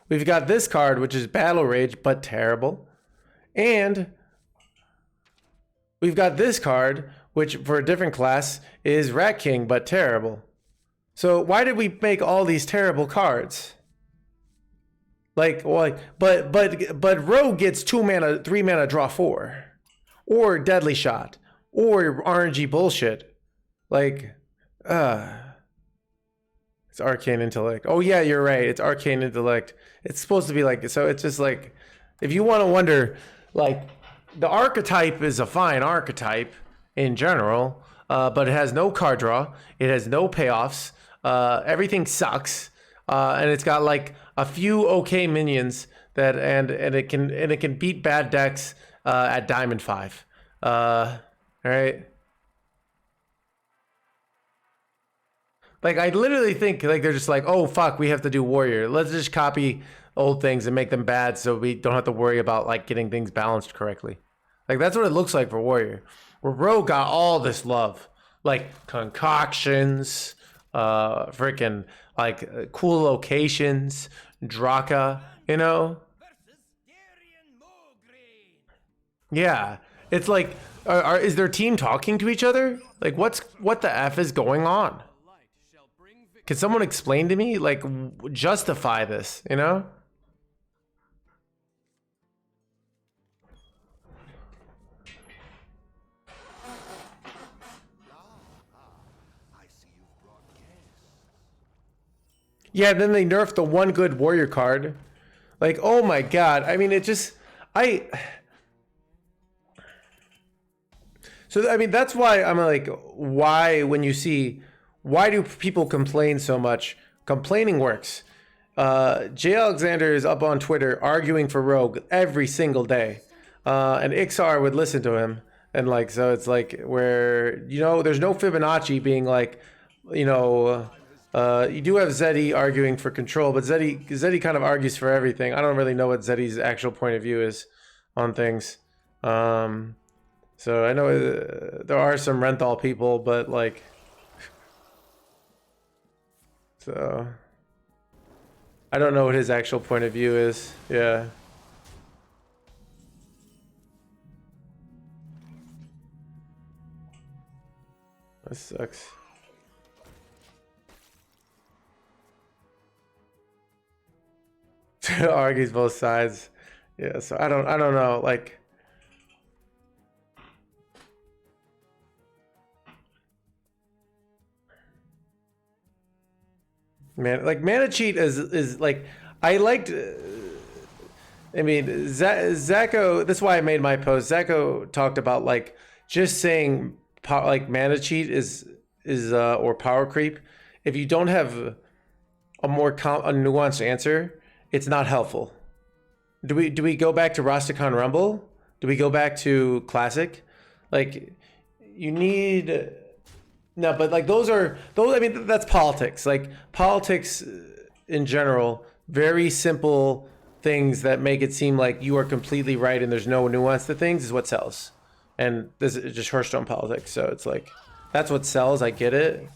this card, which is Battle Rage, but terrible. And we've got this card, which for a different class is Rat King, but terrible. So why did we make all these terrible cards? But Rogue gets 2 mana, 3 mana, draw 4, or Deadly Shot, or RNG bullshit. Like, it's Arcane Intellect. Oh yeah, you're right. It's Arcane Intellect. It's supposed to be like, so it's just like, if you want to wonder, like, the archetype is a fine archetype in general, but it has no card draw. It has no payoffs. Everything sucks, and it's got like a few okay minions that, and it can beat bad decks at Diamond 5. All right. Like, I literally think, like, they're just like, oh, fuck, we have to do warrior. Let's just copy old things and make them bad so we don't have to worry about, like, getting things balanced correctly. Like, that's what it looks like for warrior. Where rogue got all this love. Like, concoctions, freaking, like, cool locations, Draka, you know? Versus Darien Mograine. Yeah. It's like, is their team talking to each other? Like, what the F is going on? Light shall bring victory. Can someone explain to me, like, justify this, you know? I see you've brought guests. Yeah, then they nerfed the one good warrior card. Like, oh my god. I mean, it just, so, I mean, that's why I'm like, why, when you see, why do people complain so much? Complaining works. Jay Alexander is up on Twitter arguing for Rogue every single day. And Ixar would listen to him. And like, so it's like where, you know, there's no Fibonacci being like, you know, you do have Zeddy arguing for control, but Zeddy kind of argues for everything. I don't really know what Zeddy's actual point of view is on things. So I know there are some Renthal people, but like, so I don't know what his actual point of view is. Yeah. That sucks. Argues both sides. Yeah, so I don't know, like, man, like mana cheat is like, I liked, I mean, Zacho, that's why I made my post. Zacho talked about like just saying like mana cheat is or power creep. If you don't have a more a nuanced answer, it's not helpful. Do we go back to Rastakhan Rumble? Do we go back to Classic? Like, you need, no, but like those. I mean, that's politics. Like politics in general, very simple things that make it seem like you are completely right and there's no nuance to things is what sells. And this is just Hearthstone politics. So it's like, that's what sells. I get it,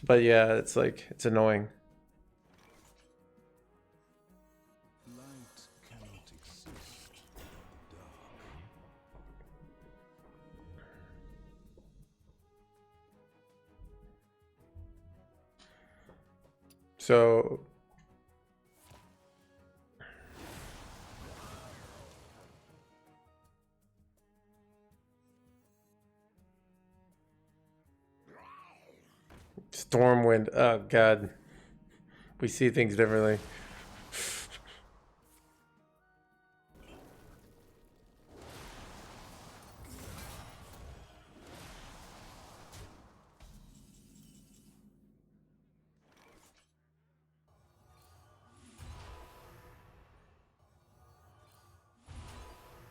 but yeah, it's like, it's annoying. Light cannot exist. Dark. So Stormwind, oh god, we see things differently.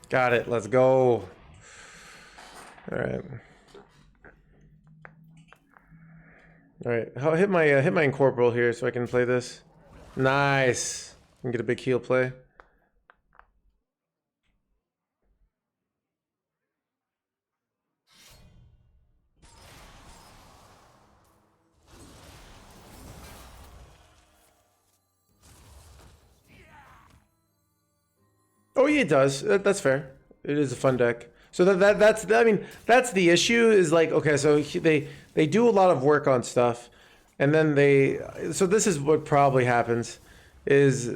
Got it. Let's go. All right. All right. I'll hit my incorporeal here so I can play this. Nice. I can get a big heal play. Oh yeah, it does. That's fair. It is a fun deck. So that's I mean, that's the issue is like, okay, so they do a lot of work on stuff, and then so this is what probably happens is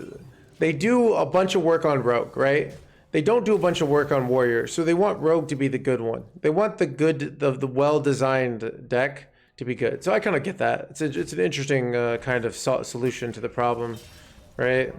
they do a bunch of work on Rogue, right? They don't do a bunch of work on Warrior, so they want Rogue to be the good one. They want the well-designed deck to be good. So I kind of get that. It's an interesting kind of solution to the problem, right?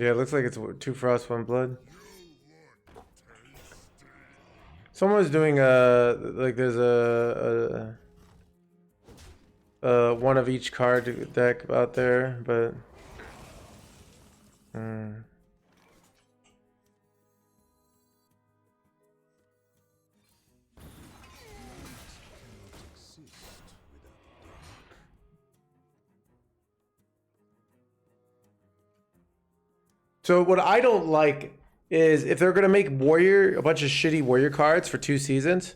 Yeah, it looks like it's 2 frost, 1 blood. Someone was doing like there's a one of each card deck out there, but so what I don't like is if they're gonna make warrior a bunch of shitty warrior cards for 2 seasons,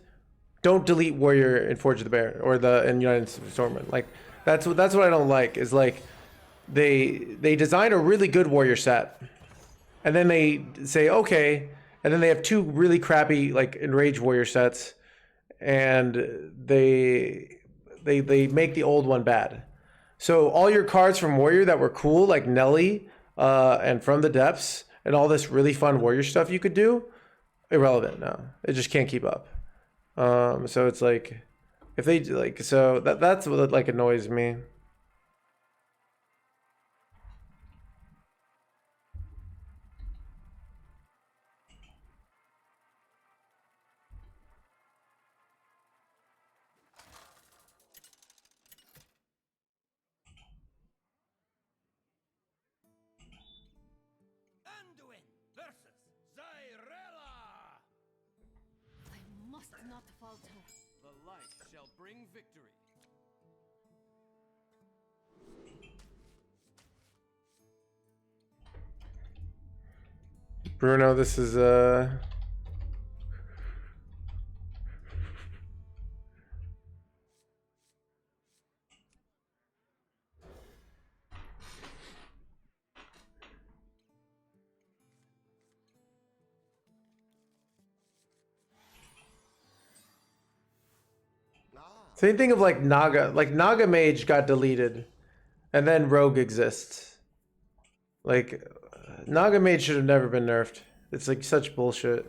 don't delete warrior in Forge of the Bear or the in United Stormwind. Like that's what I don't like is like they design a really good warrior set, and then they say okay, and then they have 2 really crappy like enraged warrior sets, and they make the old one bad. So all your cards from Warrior that were cool, like Nelly, and From the Depths, and all this really fun Warrior stuff you could do, irrelevant now. It just can't keep up. So it's like, if they like, so that's what like annoys me. Anduin versus Zyrella. I must not falter. The light shall bring victory. Bruno, this is same thing of like Naga. Like Naga Mage got deleted, and then Rogue exists. Like Naga Mage should have never been nerfed. It's like such bullshit.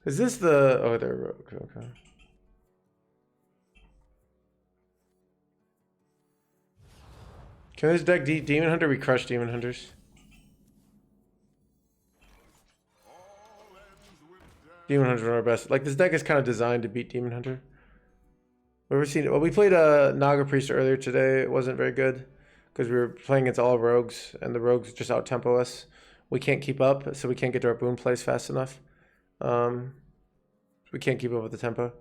Is this the... Oh, they're Rogue. Okay. Can this deck Demon Hunter? We crush Demon Hunters. Demon Hunters are our best. Like, this deck is kind of designed to beat Demon Hunter. We've seen it. Well, we played a Naga Priest earlier today. It wasn't very good because we were playing against all rogues, and the rogues just out tempo us. We can't keep up, so we can't get to our boon plays fast enough. We can't keep up with the tempo.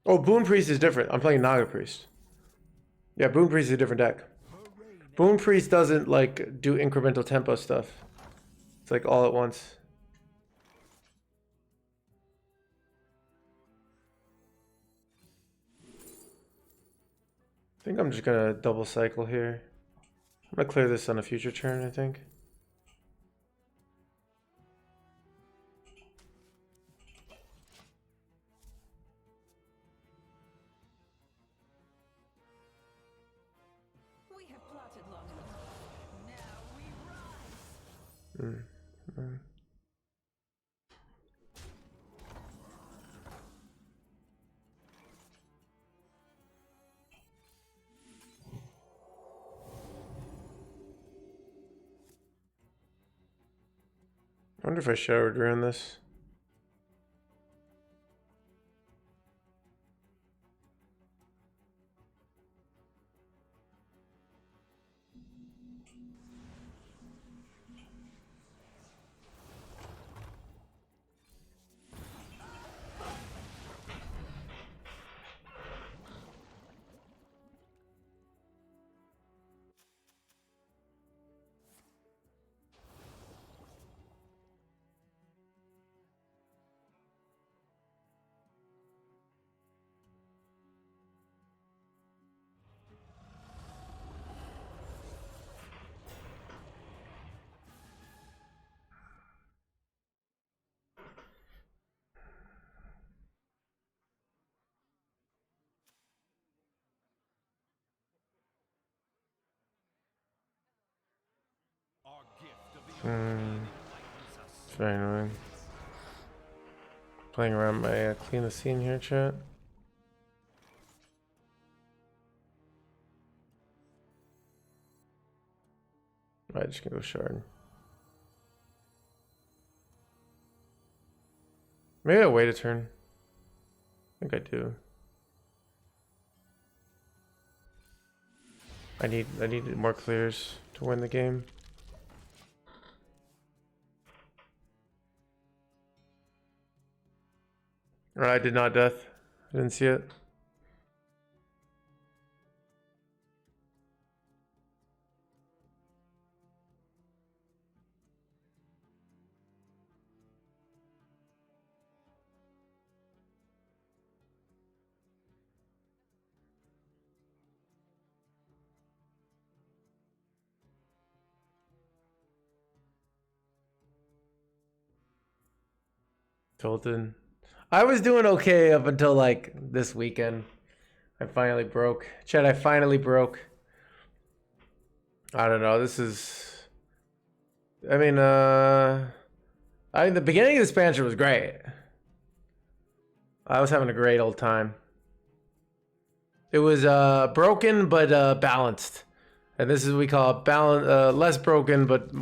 Oh, Boon Priest is different. I'm playing Naga Priest. Yeah, Boon Priest is a different deck. Boon Priest doesn't like do incremental tempo stuff. It's like all at once. I think I'm just gonna double cycle here. I'm gonna clear this on a future turn, I think. We have plotted long enough. Now we rise. I wonder if I showered around this. It's very annoying. Playing around my clean the scene here, chat. Alright, just gonna go shard. Maybe I wait a turn. I think I do. I need more clears to win the game. Or I did not death. I didn't see it. Tilted. I was doing okay up until like this weekend. I finally broke. Chat, I finally broke. I don't know. This is. I mean, the beginning of the expansion was great. I was having a great old time. It was broken but balanced, and this is what we call it balance. Less broken, but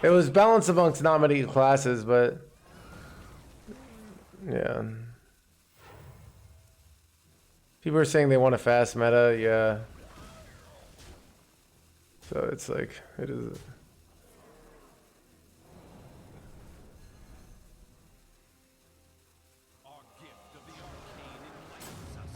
it was balanced amongst not many classes. But yeah, people are saying they want a fast meta. Yeah. So it's like, it is. Our gift of the arcane enlightens us.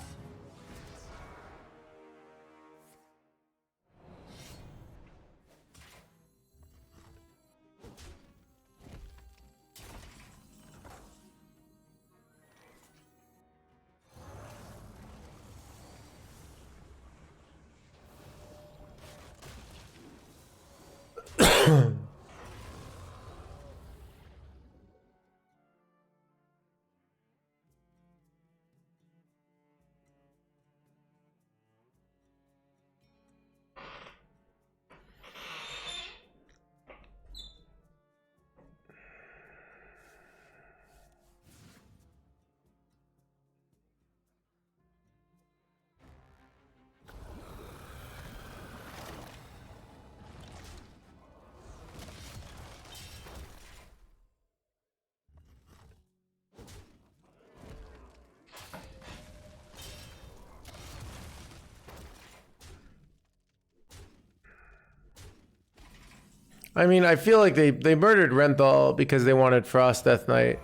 I mean, I feel like they murdered Renthal because they wanted Frost Deathknight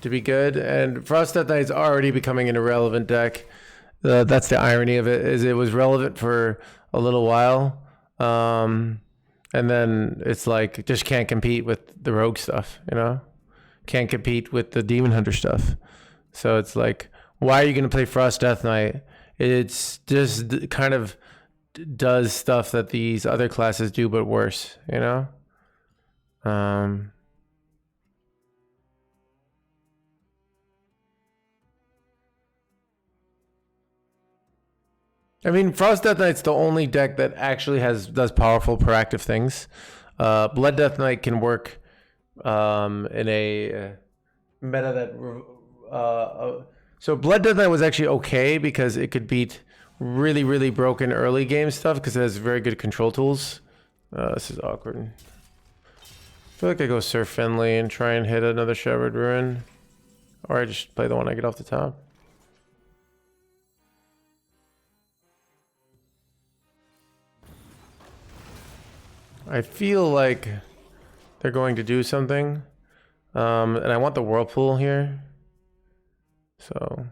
to be good, and Frost Deathknight's already becoming an irrelevant deck. That's the irony of it, is it was relevant for a little while, and then it's like just can't compete with the rogue stuff, you know? Can't compete with the Demon Hunter stuff. So it's like, why are you going to play Frost Deathknight? It's just kind of does stuff that these other classes do, but worse, you know? I mean, Frost Death Knight's the only deck that actually does powerful proactive things. Blood Death Knight can work in a meta that so Blood Death Knight was actually okay because it could beat really broken early game stuff because it has very good control tools. This is awkward. I feel like I go Surf Finley and try and hit another Shepherd Ruin, or I just play the one I get off the top. I feel like they're going to do something, and I want the Whirlpool here, so.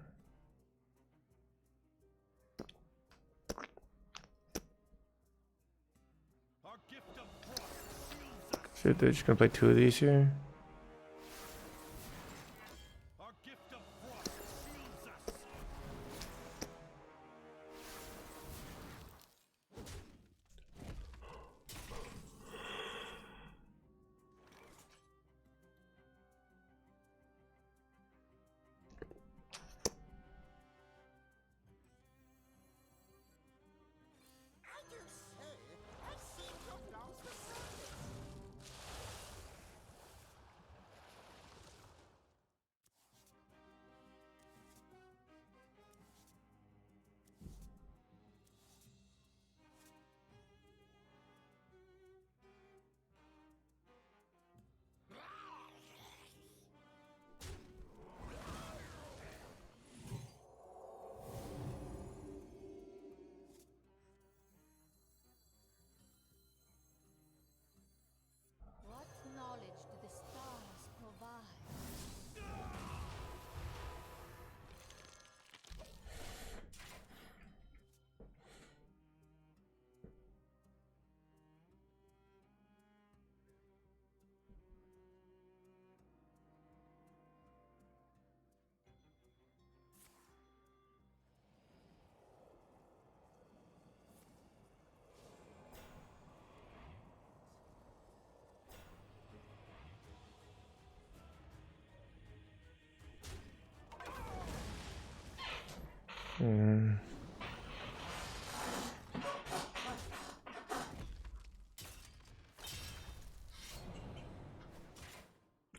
Our gift of frost shields us. Shit, they're just gonna play two of these here. Our gift of frost shields us. I just say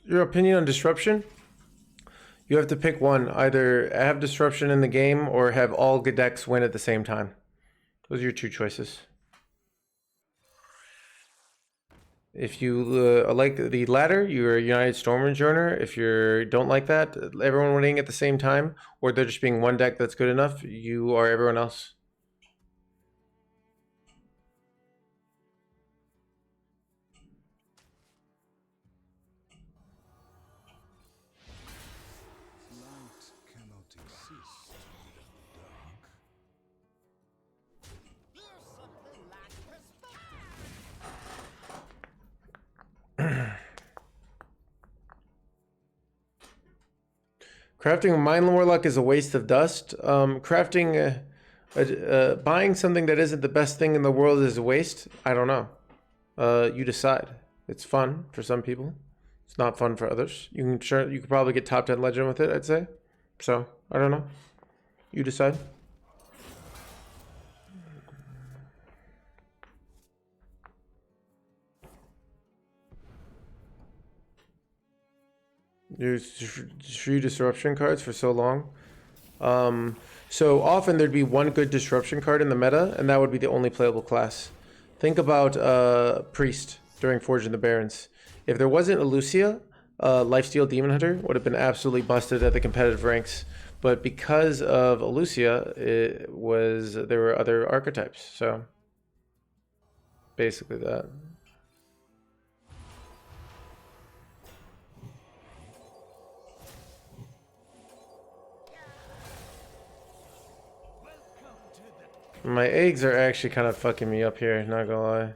Your opinion on disruption? You have to pick one. Either have disruption in the game or have all good decks win at the same time. Those are your two choices. If you like the latter, you're a United Stormwind joiner. If you don't like that, everyone winning at the same time, or there just being one deck that's good enough, you are everyone else. Light cannot exist without dark. Crafting a Mind Warlock is a waste of dust. Crafting, buying something that isn't the best thing in the world is a waste. I don't know. You decide. It's fun for some people. It's not fun for others. You could probably get top 10 legend with it, I'd say. So I don't know. You decide. Use free disruption cards for so long. So often there'd be one good disruption card in the meta, and that would be the only playable class. Think about Priest during Forge of the Barons. If there wasn't a Lucia, Lifesteal Demon Hunter would have been absolutely busted at the competitive ranks. But because of Lucia, there were other archetypes. So basically that. My eggs are actually kind of fucking me up here, not gonna lie.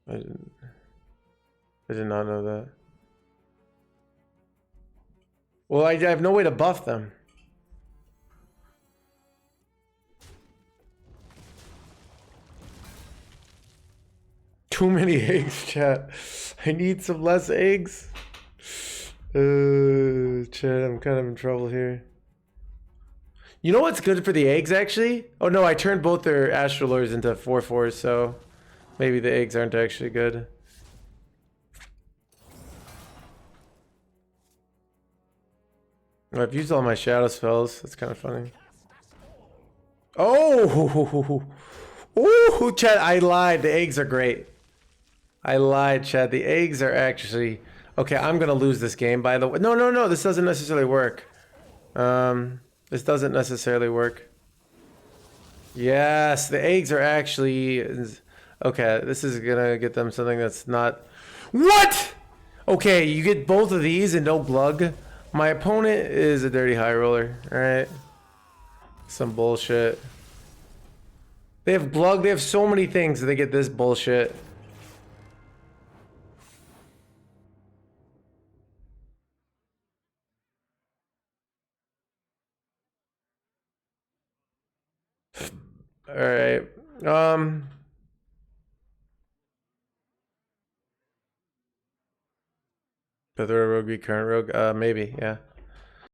I did not know that. Well, I have no way to buff them. Too many eggs, chat. I need some less eggs. Chat, I'm kind of in trouble here. You know what's good for the eggs, actually? Oh no, I turned both their Astrolords into 4/4s, so maybe the eggs aren't actually good. I've used all my shadow spells. That's kind of funny. Oh! Ooh, chat, I lied. The eggs are great. I lied, Chad. The eggs are actually... Okay, I'm going to lose this game, by the way. No. This doesn't necessarily work. This doesn't necessarily work. Yes, the eggs are actually... Okay, this is going to get them something that's not... What?! Okay, you get both of these and no glug. My opponent is a dirty high roller. Alright. Some bullshit. They have glug. They have so many things that they get this bullshit. All right. Better rogue be current rogue? Maybe, yeah.